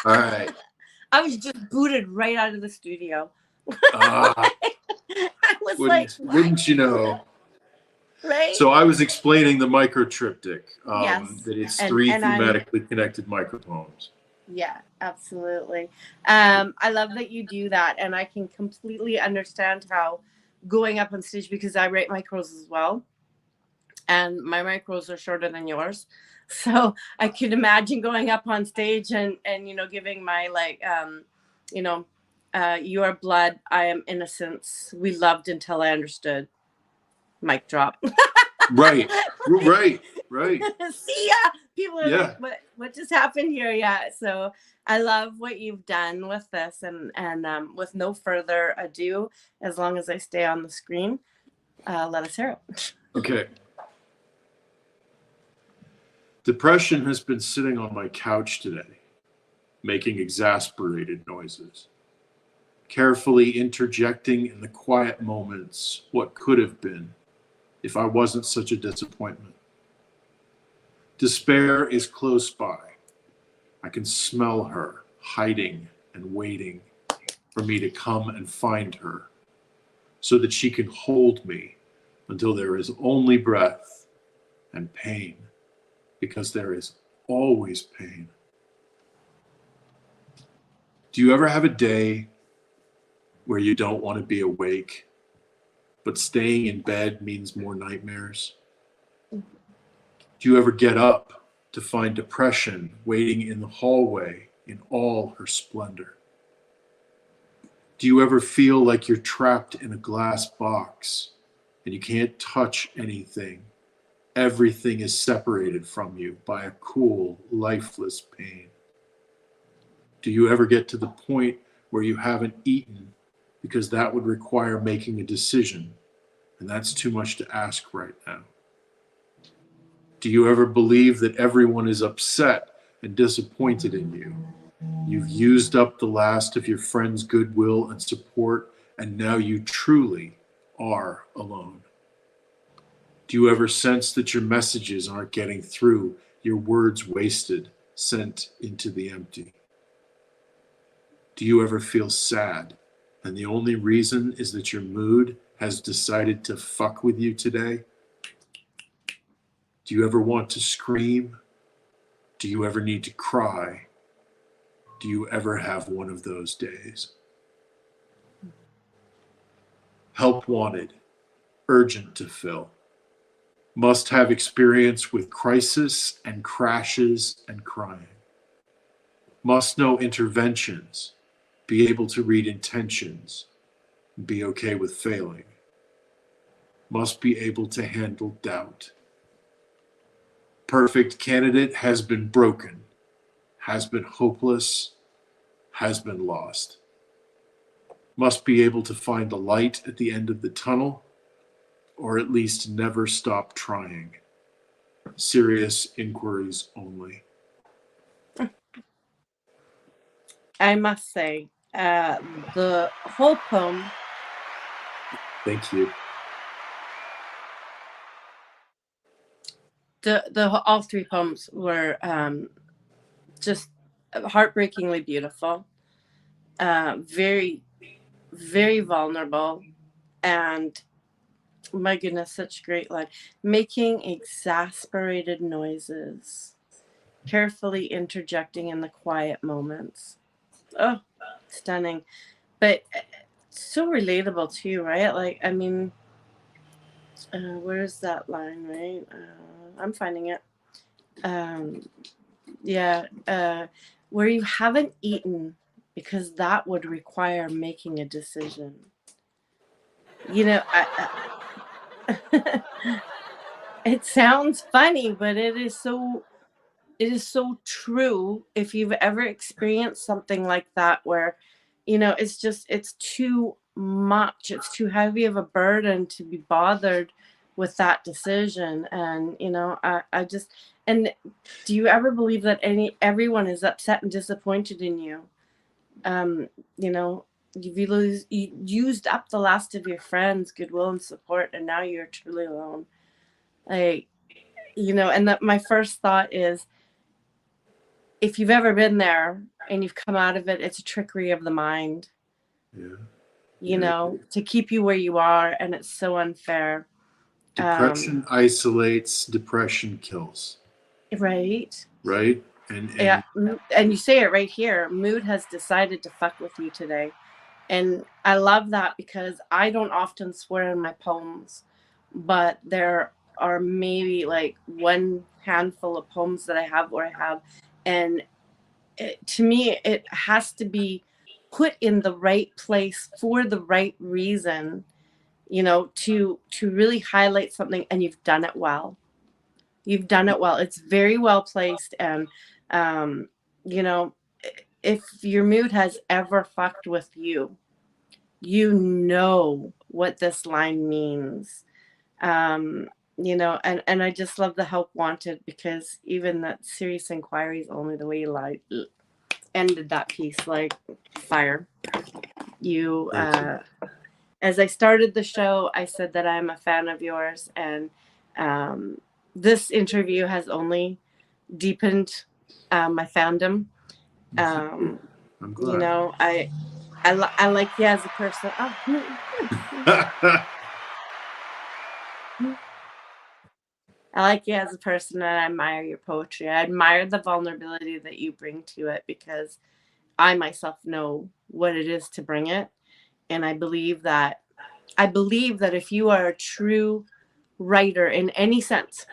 All right. I was just booted right out of the studio. Ah, I was like, what? wouldn't you know? Right? So I was explaining the micro triptych, Yes. that it's And 3 I'm thematically connected micro poems. Yeah, absolutely. I love that you do that, and I can completely understand how going up on stage, because I write micros as well, and my micros are shorter than yours. So I could imagine going up on stage and giving my you know, your blood, I am innocence. We loved until I understood. Mic drop. Right. Right. Right. See ya. People are Yeah. like, what just happened here? Yeah. So I love what you've done with this, and with no further ado, as long as I stay on the screen, let us hear it. Okay. Depression has been sitting on my couch today, making exasperated noises, carefully interjecting in the quiet moments what could have been if I wasn't such a disappointment. Despair is close by. I can smell her hiding and waiting for me to come and find her so that she can hold me until there is only breath and pain, because there is always pain. Do you ever have a day where you don't want to be awake, but staying in bed means more nightmares? Do you ever get up to find depression waiting in the hallway in all her splendor? Do you ever feel like you're trapped in a glass box and you can't touch anything? Everything is separated from you by a cool, lifeless pain. Do you ever get to the point where you haven't eaten because that would require making a decision, and that's too much to ask right now? Do you ever believe that everyone is upset and disappointed in you? You've used up the last of your friends' goodwill and support, and now you truly are alone. Do you ever sense that your messages aren't getting through, your words wasted, sent into the empty? Do you ever feel sad, and the only reason is that your mood has decided to fuck with you today? Do you ever want to scream? Do you ever need to cry? Do you ever have one of those days? Help wanted, urgent to fill. Must have experience with crisis and crashes and crying. Must know interventions, be able to read intentions, be okay with failing. Must be able to handle doubt. Perfect candidate has been broken, has been hopeless, has been lost. Must be able to find the light at the end of the tunnel, or at least never stop trying. Serious inquiries only. I must say, the whole poem. Thank you. All 3 poems were just heartbreakingly beautiful. Very very vulnerable, and my goodness, such a great line. Making exasperated noises, carefully interjecting in the quiet moments. Oh, stunning. But so relatable too, right? Like, I mean, where's that line, right? I'm finding it. Yeah, where you haven't eaten because that would require making a decision. You know, it sounds funny, but it is so true. If you've ever experienced something like that, where, it's too much, it's too heavy of a burden to be bothered with that decision. And I just, and do you ever believe that everyone is upset and disappointed in you? you know you used up the last of your friends, goodwill, and support, and now you're truly alone. Like, and that my first thought is, if you've ever been there and you've come out of it, it's a trickery of the mind, Yeah. to keep you where you are, and it's so unfair. Depression isolates, depression kills. Right? Right? Yeah, and you say it right here. Mood has decided to fuck with you today. And I love that, because I don't often swear in my poems, but there are maybe like one handful of poems that I have where I have, and to me, it has to be put in the right place for the right reason, to really highlight something, and you've done it well. You've done it well. It's very well placed, and you know, if your mood has ever fucked with you, you know what this line means. And I just love the help wanted, because even that serious inquiry is only the way you ended that piece like fire. You, as I started the show, I said that I'm a fan of yours, and this interview has only deepened my fandom. I'm glad. I like you as a person. I like you as a person, and I admire your poetry. I admire the vulnerability that you bring to it, because I myself know what it is to bring it. And I believe that if you are a true writer in any sense,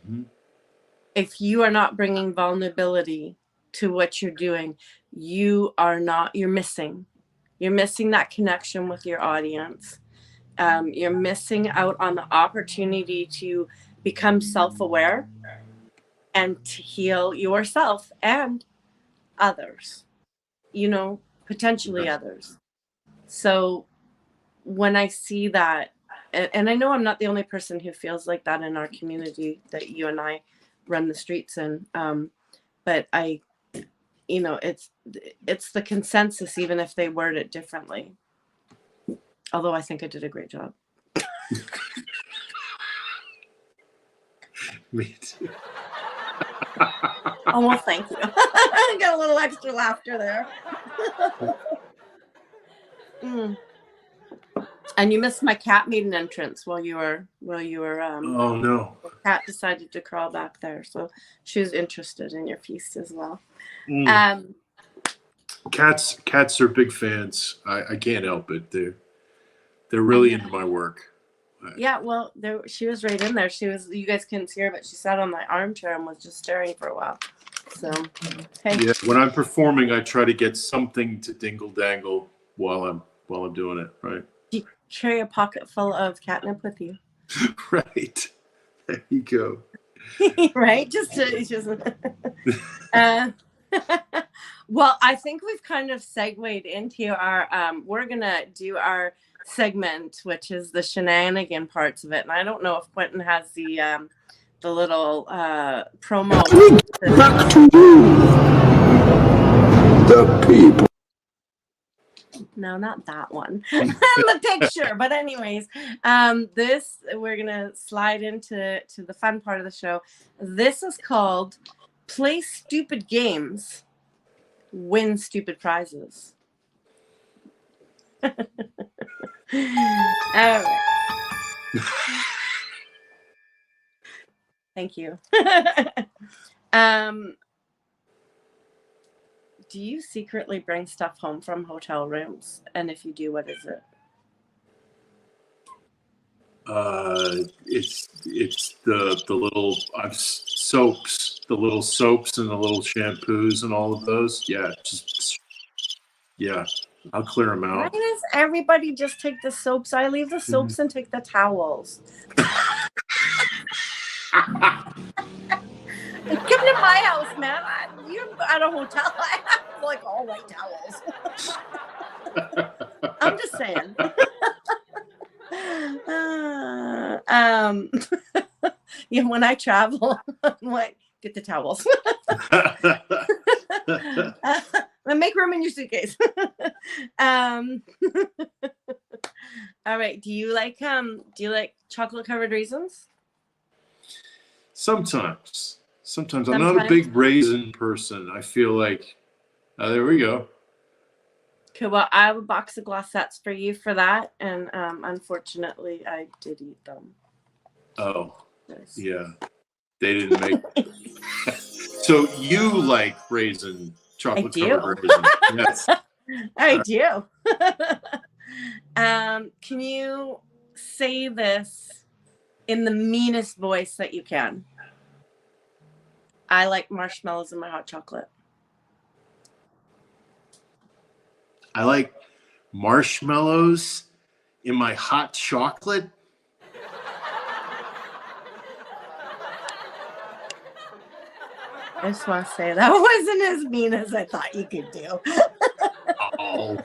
Mhm. if you are not bringing vulnerability to what you're doing, you're missing. You're missing that connection with your audience. You're missing out on the opportunity to become self-aware and to heal yourself and others, potentially others. So when I see that, and I know I'm not the only person who feels like that in our community that you and I run the streets in, but it's the consensus, even if they word it differently. Although I think I did a great job. Me too. Oh, well, thank you. I got a little extra laughter there. And you missed my cat made an entrance while you were Oh no. the cat decided to crawl back there, so she was interested in your feast as well. Cats are big fans. I can't help it. They're really into my work. Yeah, well, she was right in there. You guys couldn't see her, but she sat on my armchair and was just staring for a while. So, hey. Yeah, when I'm performing, I try to get something to dingle dangle while I'm doing it. Right. You carry a pocket full of catnip with you. Right. There you go. Right? Well, I think we've kind of segued into our we're gonna do our segment, which is the shenanigan parts of it. And I don't know if Quentin has the little promo. Back to you, the people. No, not that one. The picture. But anyways, this, we're gonna slide into the fun part of the show. This is called Play Stupid Games, Win Stupid Prizes. All right. Thank you. Do you secretly bring stuff home from hotel rooms? And if you do, what is it? It's the little soaps, the little soaps and the little shampoos and all of those. Yeah, yeah. I'll clear them Why out. does everybody just take the soaps? I leave the soaps and take the towels. Come to my house, man. You're at a hotel. I have like all white towels. I'm just saying. Yeah, when I travel, I'm like, get the towels. Make room in your suitcase. All right. Do you like chocolate covered raisins? Sometimes I'm not a big raisin person. I feel like there we go. Okay, well, I have a box of glossettes for you for that, and unfortunately, I did eat them. Oh, yeah, they didn't make. So you like chocolate covered raisin? Yes, I do. Can you say this in the meanest voice that you can? I like marshmallows in my hot chocolate. I like marshmallows in my hot chocolate. I just want to say that wasn't as mean as I thought you could do. Oh.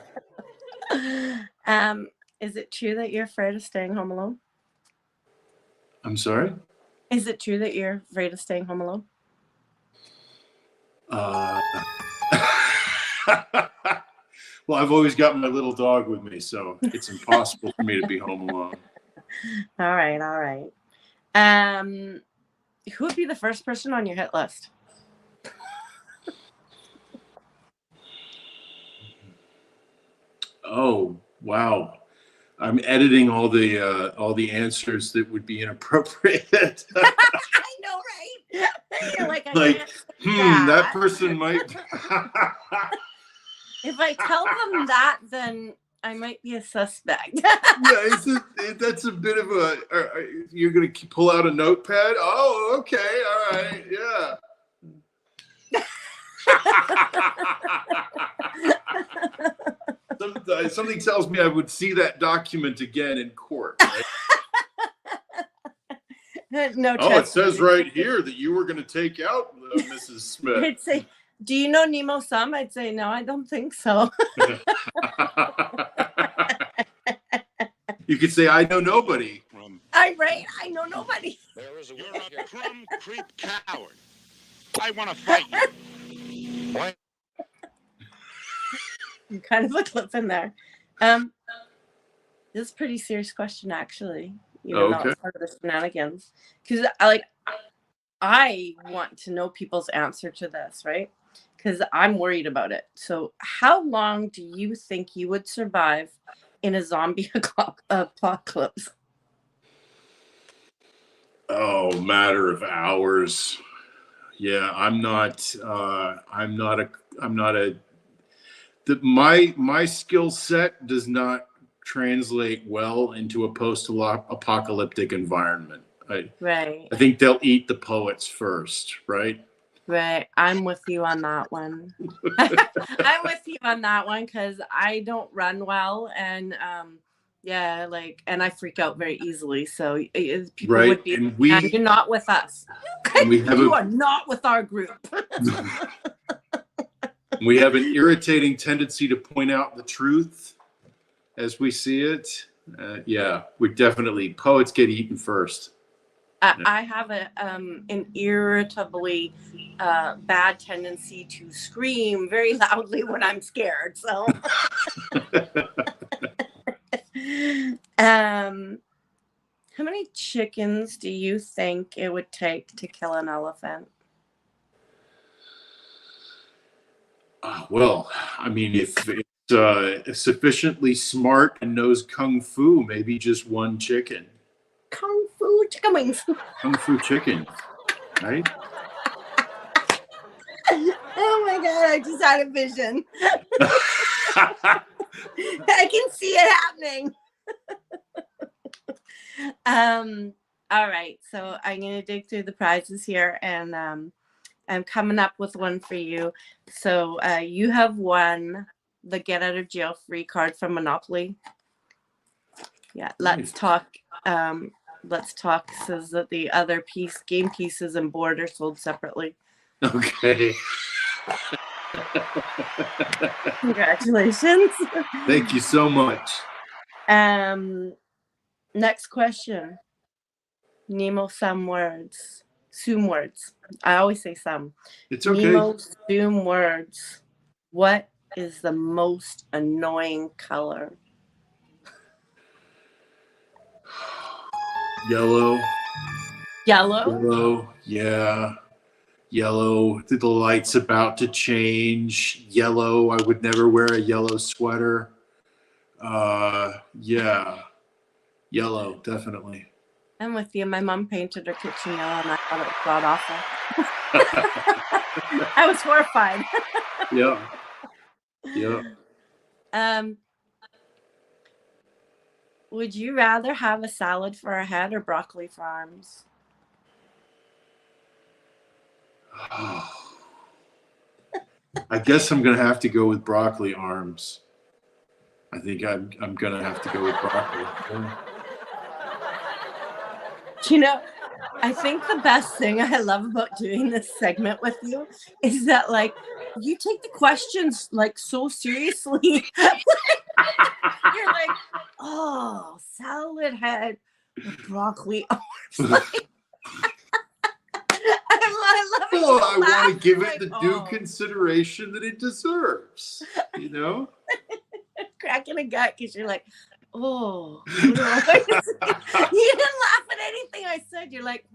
Is it true that you're afraid of staying home alone? I'm sorry? Is it true that you're afraid of staying home alone? Well, I've always got my little dog with me, so it's impossible for me to be home alone. All right. Who would be the first person on your hit list? Oh, wow. I'm editing all the answers that would be inappropriate. I know, right? You're like, that person might. If I tell them that, then I might be a suspect. Yeah, that's a bit of a. You're gonna pull out a notepad? Oh, okay, all right, yeah. Something tells me I would see that document again in court. Right? No. Oh, it says right here that you were going to take out Mrs. Smith. I'd say, do you know Nemo Sum? I'd say, no, I don't think so. You could say, I know nobody. I know nobody. You're a crumb creep coward. I want to fight you. What? Kind of a clip in there. This is a pretty serious question, actually. Even though it's part of the Shenanigans, because I want to know people's answer to this, right? Because I'm worried about it. So, how long do you think you would survive in a zombie apocalypse? Oh, matter of hours. Yeah, my skill set does not translate well into a post-apocalyptic environment. Right. I think they'll eat the poets first, right? Right. I'm with you on that one. I'm with you on that one because I don't run well, and and I freak out very easily. So people would be, and you're not with us. You are not with our group. We have an irritating tendency to point out the truth as we see it. We definitely, poets get eaten first. I have an irritably bad tendency to scream very loudly when I'm scared. So, how many chickens do you think it would take to kill an elephant? Well, I mean, if it's sufficiently smart and knows kung fu, maybe just one chicken. Kung Fu chicken wings. Kung fu chicken, right? Oh my God, I just had a vision. I can see it happening. All right, so I'm gonna dig through the prizes here, and I'm coming up with one for you. So you have won the get out of jail free card from Monopoly. Yeah, let's talk. Let's talk says that the other game pieces and board are sold separately. Okay. Congratulations. Thank you so much. Next question. Nemo some words. Soom words. I always say some. It's okay. Nemo soom words. What is the most annoying color? Yellow. Yellow? Yeah. Yellow. The light's about to change. Yellow. I would never wear a yellow sweater. Yeah. Yellow, definitely. I'm with you. My mom painted her kitchen yellow and I thought it was god awful. I was horrified. Yeah. Would you rather have a salad for a head or broccoli for arms? I guess I'm gonna have to go with broccoli arms. I think I'm gonna have to go with broccoli. You know, I think the best thing I love about doing this segment with you is that, like, you take the questions like so seriously. You're like, oh, salad head with broccoli arms. I love it. Well, I want to give it like, the due consideration that it deserves. You know, cracking a gut because you're like, oh, you didn't laugh at anything I said. You're like,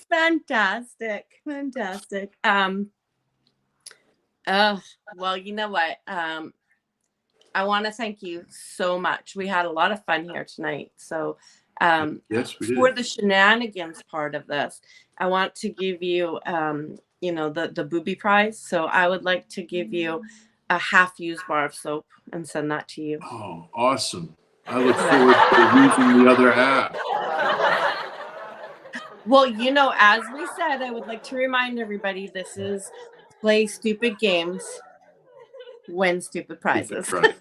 Fantastic. Well, you know what? I want to thank you so much. We had a lot of fun here tonight. So, yes, we did. For the shenanigans part of this, I want to give you, the booby prize. So I would like to give you a half-used bar of soap and send that to you. Oh, awesome. I look forward to using the other half. Well, as we said, I would like to remind everybody this is play stupid games, win stupid prizes. Right.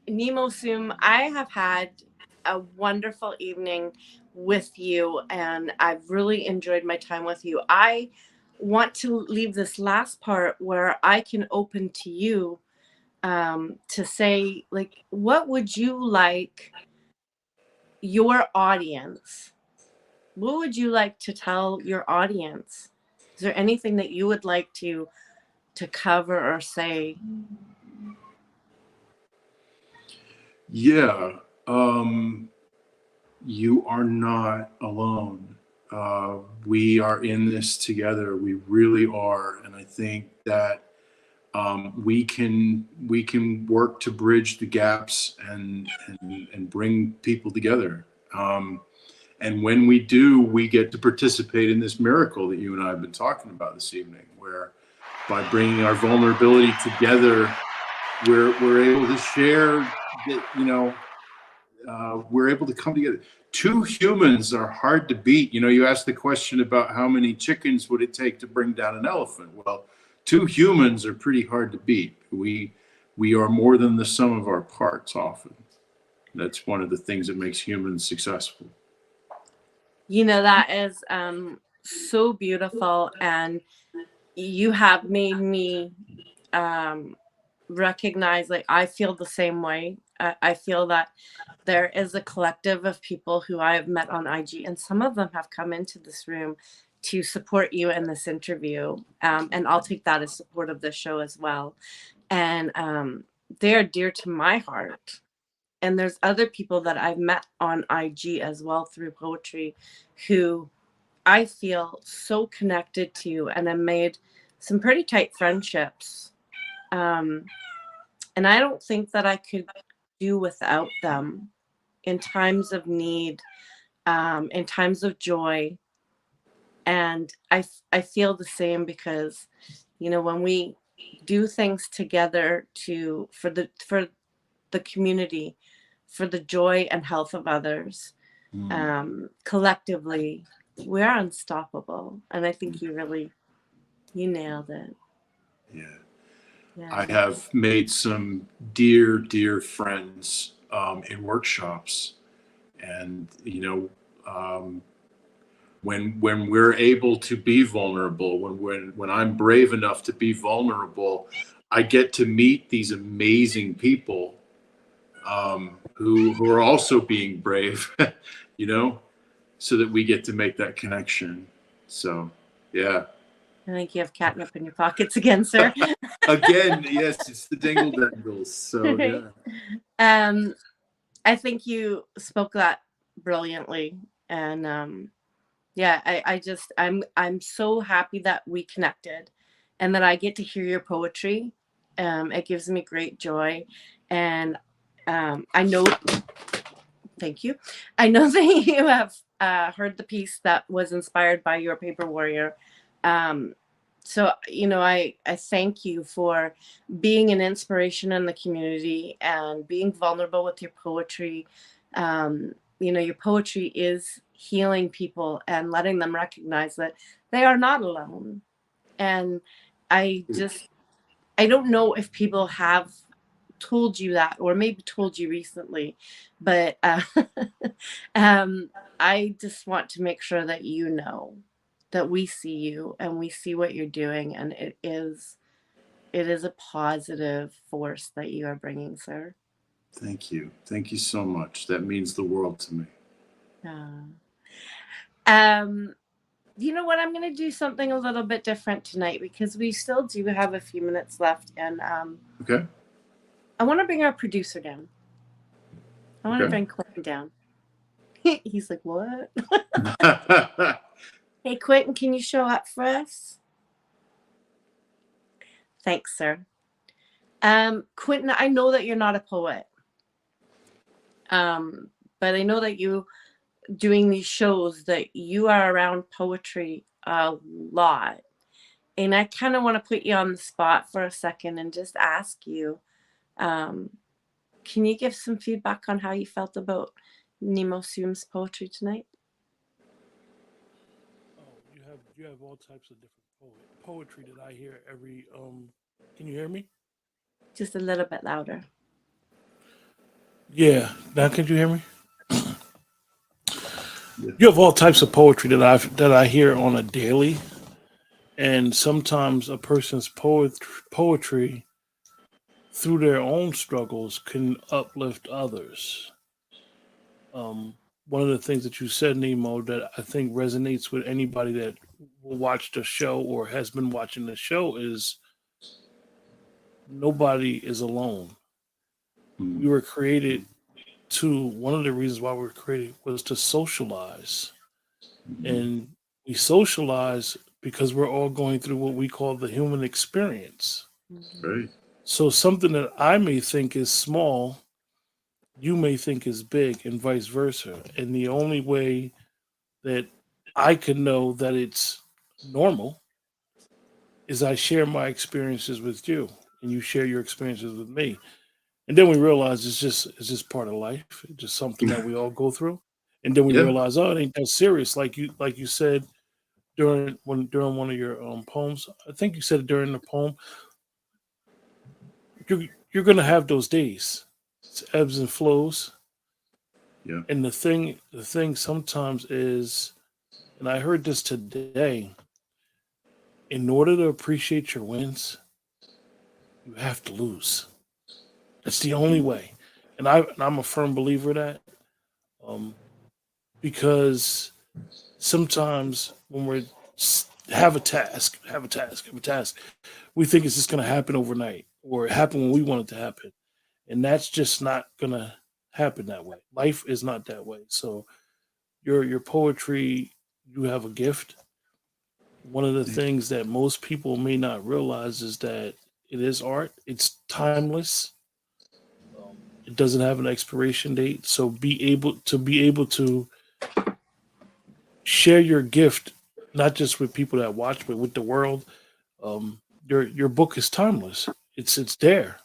Nemo Soom, I have had a wonderful evening with you, and I've really enjoyed my time with you. I want to leave this last part where I can open to you to say, like, what would you like your audience? What would you like to tell your audience? Is there anything that you would like to cover or say? Yeah. You are not alone. We are in this together. We really are. And I think that we can work to bridge the gaps and bring people together. And when we do, we get to participate in this miracle that you and I have been talking about this evening, where by bringing our vulnerability together, we're able to share that, we're able to come together. Two humans are hard to beat. You asked the question about how many chickens would it take to bring down an elephant. Well, two humans are pretty hard to beat. We are more than the sum of our parts often. That's one of the things that makes humans successful. That is so beautiful, and you have made me recognize, like, I feel the same way. I feel that there is a collective of people who I have met on IG, and some of them have come into this room to support you in this interview, and I'll take that as support of the show as well. And they are dear to my heart. And there's other people that I've met on IG as well through poetry who I feel so connected to you, and I made some pretty tight friendships. Um, and I don't think that I could do without them in times of need, in times of joy. And I feel the same because, when we do things together for the community, for the joy and health of others, collectively, we're unstoppable. And I think you nailed it. Yeah. Yeah. I have made some dear, dear friends in workshops, and when we're able to be vulnerable, when I'm brave enough to be vulnerable, I get to meet these amazing people who are also being brave, you know, so that we get to make that connection. So, yeah. I think you have catnip in your pockets again, sir. Again, yes, it's the dingle dangles. So, Right. yeah. I think you spoke that brilliantly. And yeah, I'm so happy that we connected and that I get to hear your poetry. It gives me great joy. And I know, thank you. I know that you have heard the piece that was inspired by your paper warrior. So, I thank you for being an inspiration in the community and being vulnerable with your poetry. Your poetry is healing people and letting them recognize that they are not alone. And I just, I don't know if people have told you that, or maybe told you recently, but um, I just want to make sure that you know that we see you and we see what you're doing, and it is a positive force that you are bringing, sir. Thank you. Thank you so much. That means the world to me. Uh, um, you know what? I'm going to do something a little bit different tonight because we still do have a few minutes left, and Okay. I want to bring our producer down. I want to Okay. bring Quentin down. He's like, what? Hey, Quentin, can you show up for us? Thanks, sir. Quentin, I know that you're not a poet, but I know that you doing these shows that you are around poetry a lot. And I kind of want to put you on the spot for a second and just ask you, um, can you give some feedback on how you felt about Nemo Soom's poetry tonight? Oh, you have all types of different poetry that I hear every. Can you hear me? Just a little bit louder. Yeah. Now can you hear me? Yeah. You have all types of poetry that I hear on a daily, and sometimes a person's poetry through their own struggles can uplift others. One of the things that you said, Nemo, that I think resonates with anybody that will watch the show or has been watching the show is nobody is alone. We were created to, one of the reasons why we were created was to socialize. And we socialize because we're all going through what we call the human experience. Right. So something that I may think is small, you may think is big, and vice versa. And the only way that I can know that it's normal is I share my experiences with you and you share your experiences with me. And then we realize it's just part of life. It's just something that we all go through. And then we Yeah. realize, oh, it ain't that serious. Like you said during one of your poems. I think you said it during the poem. You're gonna have those days. It's ebbs and flows. Yeah. And the thing sometimes is, and I heard this today, in order to appreciate your wins, you have to lose. That's the only way. And I'm a firm believer of that. Um, because sometimes when have a task, we think it's just going to happen overnight or happen when we want it to happen, and that's just not going to happen that way. Life is not that way. So your poetry you have a gift. One of the things that most people may not realize is that it is art. It's timeless. It doesn't have an expiration date. So be able to share your gift, not just with people that watch, but with the world. Your book is timeless. It's there.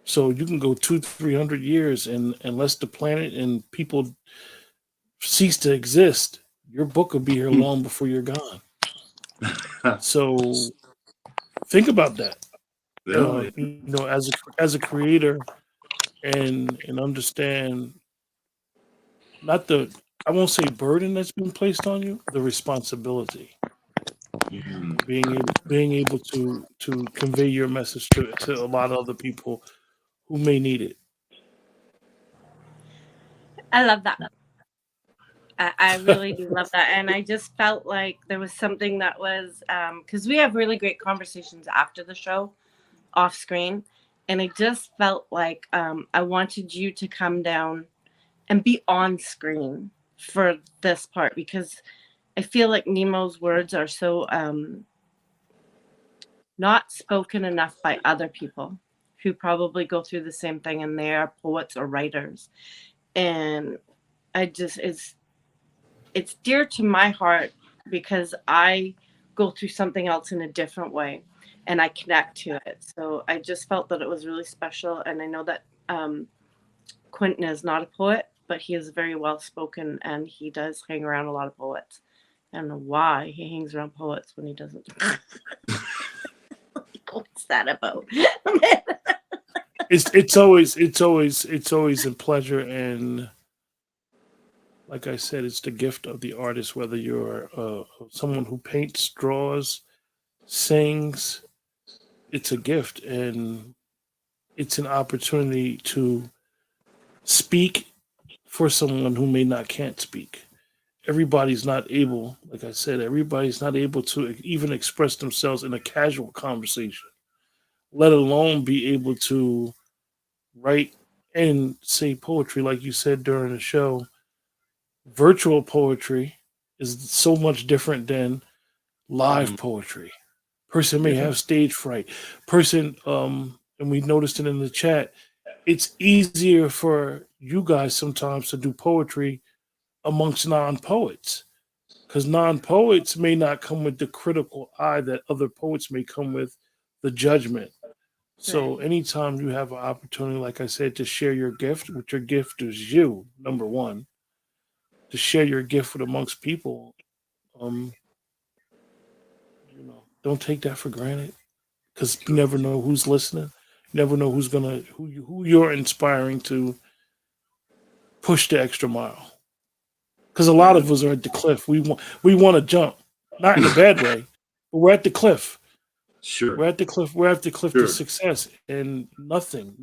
So you can go 200-300 years, and unless the planet and people cease to exist, your book will be here long before you're gone. So think about that. Yeah. As a creator, and understand not the, I won't say burden that's been placed on you, the responsibility Mhm. of being able to convey your message to a lot of other people who may need it. I love that. I really do love that. And I just felt like there was something that was, because we have really great conversations after the show off screen. And I just felt like I wanted you to come down and be on screen for this part, because I feel like Nemo's words are so not spoken enough by other people who probably go through the same thing, and they are poets or writers. And I just, it's dear to my heart because I go through something else in a different way and I connect to it. So I just felt that it was really special. And I know that Quentin is not a poet, but he is very well spoken and he does hang around a lot of poets. I don't know why he hangs around poets when he doesn't. What's that about? It's always a pleasure, and like I said, it's the gift of the artist. Whether you're someone who paints, draws, sings, it's a gift, and it's an opportunity to speak for someone who may not can't speak. Everybody's not able, like I said, everybody's not able to even express themselves in a casual conversation, let alone be able to write and say poetry, like you said during the show. Virtual poetry is so much different than live Mhm. poetry. Person may Yeah. have stage fright. Person, and we noticed it in the chat. It's easier for you guys sometimes to do poetry amongst non-poets, because non-poets may not come with the critical eye that other poets may come with, the judgment. Right. So anytime you have an opportunity, like I said, to share your gift, which your gift is you, number one, to share your gift with amongst people, um, don't take that for granted, because you never know who's listening. You never know who you're inspiring to push the extra mile. Because a lot Yeah. of us are at the cliff. We want to jump, not in a bad way, but we're at the cliff. Sure. We're at the cliff. We're at the cliff to Sure. success, and nothing.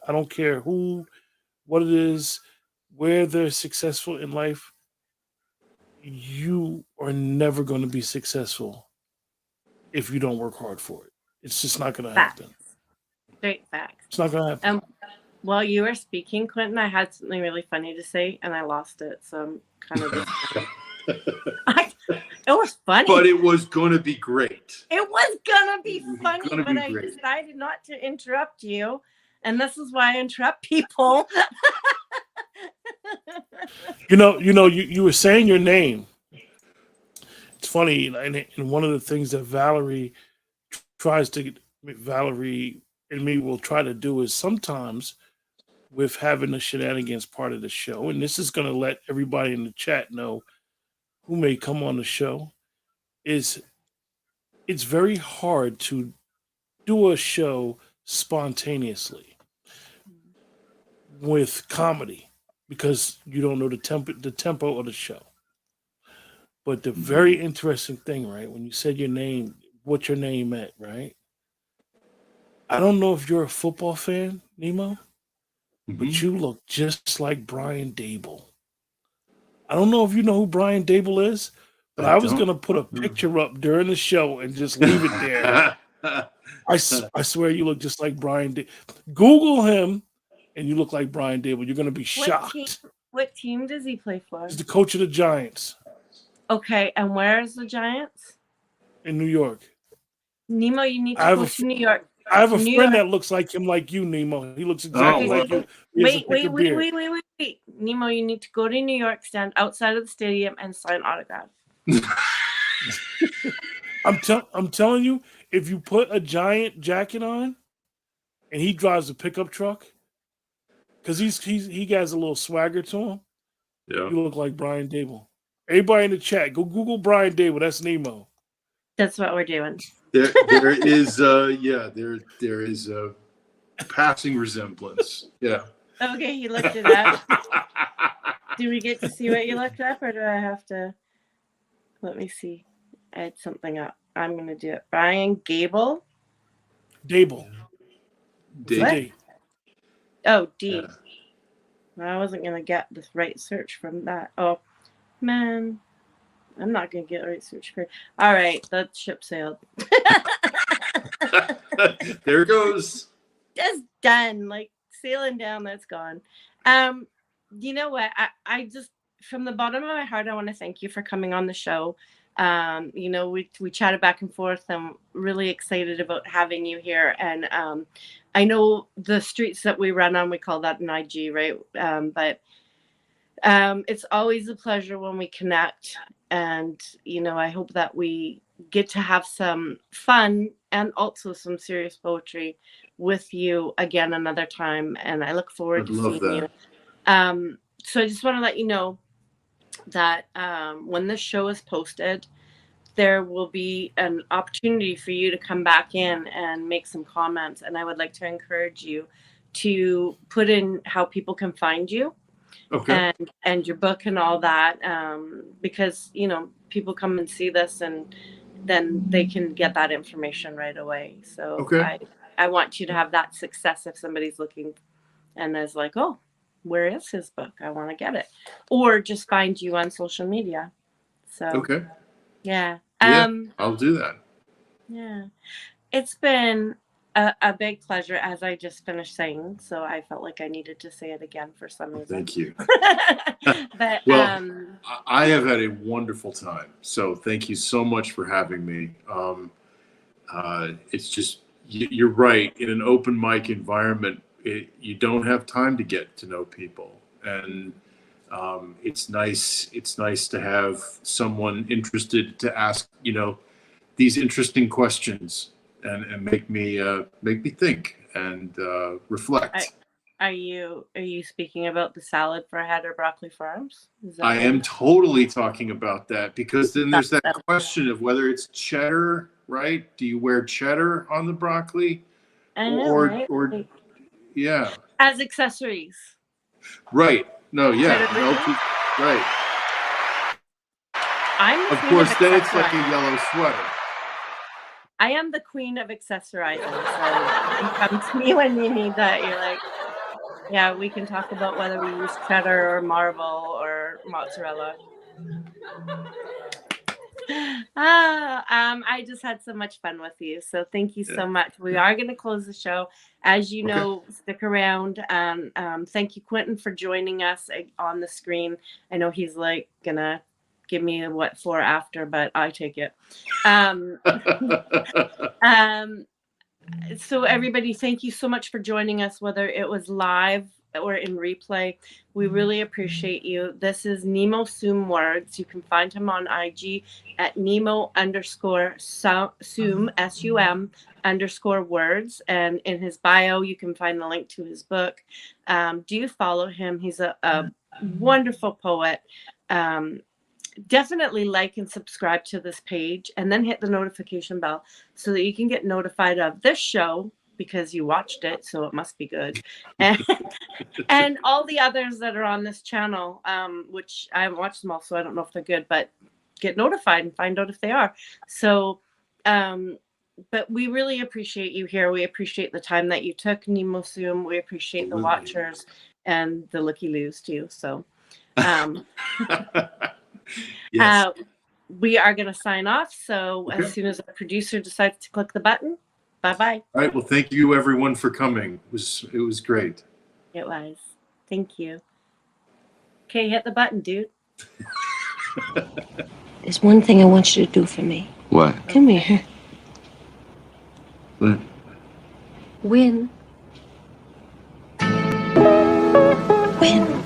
I don't care what it is, where they're successful in life. You are never going to be successful if you don't work hard for it. It's just not going to Facts. happen. Straight facts. It's not going to happen. While you were speaking, Quentin, I had something really funny to say and I lost it. So I'm kind of just. It was funny. But it was going to be great. It was gonna be It was funny, gonna but be I great. decided not to interrupt you. And this is why I interrupt people. You were saying your name. It's funny, and one of the things that tries to Valerie and me will try to do is sometimes with having the shenanigans part of the show, and this is going to let everybody in the chat know who may come on the show, is it's very hard to do a show spontaneously with comedy because you don't know the tempo of the show. But the very interesting thing, right, when you said your name, what your name meant, right? I don't know if you're a football fan, Nemo, but Mhm. you look just like Brian Dable. I don't know if you know who Brian Dable is, but I I was don't. gonna put a picture up during the show and just leave it there. I swear you look just like Brian. Google him, and you look like Brian Dable. You're gonna be What team? shocked. What team does he play for? He's the coach of the Giants. Okay, and where's the Giants? in New York. Nemo, you need I to have go a to New York. I have a New friend York. that looks like him, like you, Nemo. He looks Oh, exactly Okay, like wow. you. He has a wait, thicker beard. wait. Nemo, you need to go to New York, stand outside of the stadium, and sign autographs. I'm telling you, if you put a giant jacket on and he drives a pickup truck, because he has a little swagger to him, Yeah. you look like Brian Dable. Everybody in the chat, go Google Brian Dable. That's Nemo. That's what we're doing. There is there is a passing resemblance. Yeah. Okay, he looked it up. Do we get to see what you looked up, or do I have to? Let me see. Add something up. I'm gonna do it. Brian Gable. Dable. With a What? D. Oh, D. Yeah. I wasn't gonna get the right search from that. Oh, man, I'm not gonna get the right search for. All right, that ship sailed. There it goes. Just done. Like sailing down. That's gone. You know what? I just from the bottom of my heart, I want to thank you for coming on the show. You know, we chatted back and forth. I'm really excited about having you here. And I know the streets that we run on, we call that an IG, right? But it's always a pleasure when we connect. And, you know, I hope that we get to have some fun and also some serious poetry with you again another time. And I look forward I'd to love seeing that. you. So I just want to let you know that when this show is posted, there will be an opportunity for you to come back in and make some comments. And I would like to encourage you to put in how people can find you Okay. and your book and all that, because, you know, people come and see this and then they can get that information right away. So Okay. I want you to have that success if somebody's looking and is like, oh, where is his book? I want to get it. Or just find you on social media. So Okay. yeah. Yeah, I'll do that. Yeah. It's been a big pleasure, as I just finished saying. So I felt like I needed to say it again for some reason. Thank you. But Well, I have had a wonderful time. So thank you so much for having me. It's just, you're right. In an open mic environment, you don't have time to get to know people. And it's nice. It's nice to have someone interested to ask, you know, these interesting questions and make me think and reflect. are you speaking about the salad for head or broccoli for arms? Is that I what am totally talking about that, because then there's that That- question of whether it's cheddar, right? Do you wear cheddar on the broccoli, I know, or right? Like, yeah, as accessories. right? No, yeah, Cheddar melted, right. I'm the Of queen course, of then it's like a accessorizing. yellow sweater. I am the queen of accessorizing. So you come to me when you need that. You're like, yeah, we can talk about whether we use cheddar or marble or mozzarella. I just had so much fun with you. So thank you so Yeah. much. We are going to close the show. As you Okay. know, stick around. Thank you, Quentin, for joining us on the screen. I know he's like going to give me a what for after, but I take it. So everybody, thank you so much for joining us, whether it was live or in replay. We really appreciate you. This is Nemo Soom Words. You can find him on IG at Nemo_Soom, SUM_words. And in his bio, you can find the link to his book. Do you follow him? He's a wonderful poet. Definitely like and subscribe to this page and then hit the notification bell so that you can get notified of this show because you watched it, so it must be good. And all the others that are on this channel, which I haven't watched them all, so I don't know if they're good, but get notified and find out if they are. So, but we really appreciate you here. We appreciate the time that you took, Nemo Soom. We appreciate the watchers and the looky-loos too. So, Yes. we are going to sign off. So Okay. as soon as our producer decides to click the button, bye-bye. All right. Well, thank you everyone for coming. It was great. It was. Thank you. Okay, hit the button, dude. There's one thing I want you to do for me. What? Come here. What? Win. Win.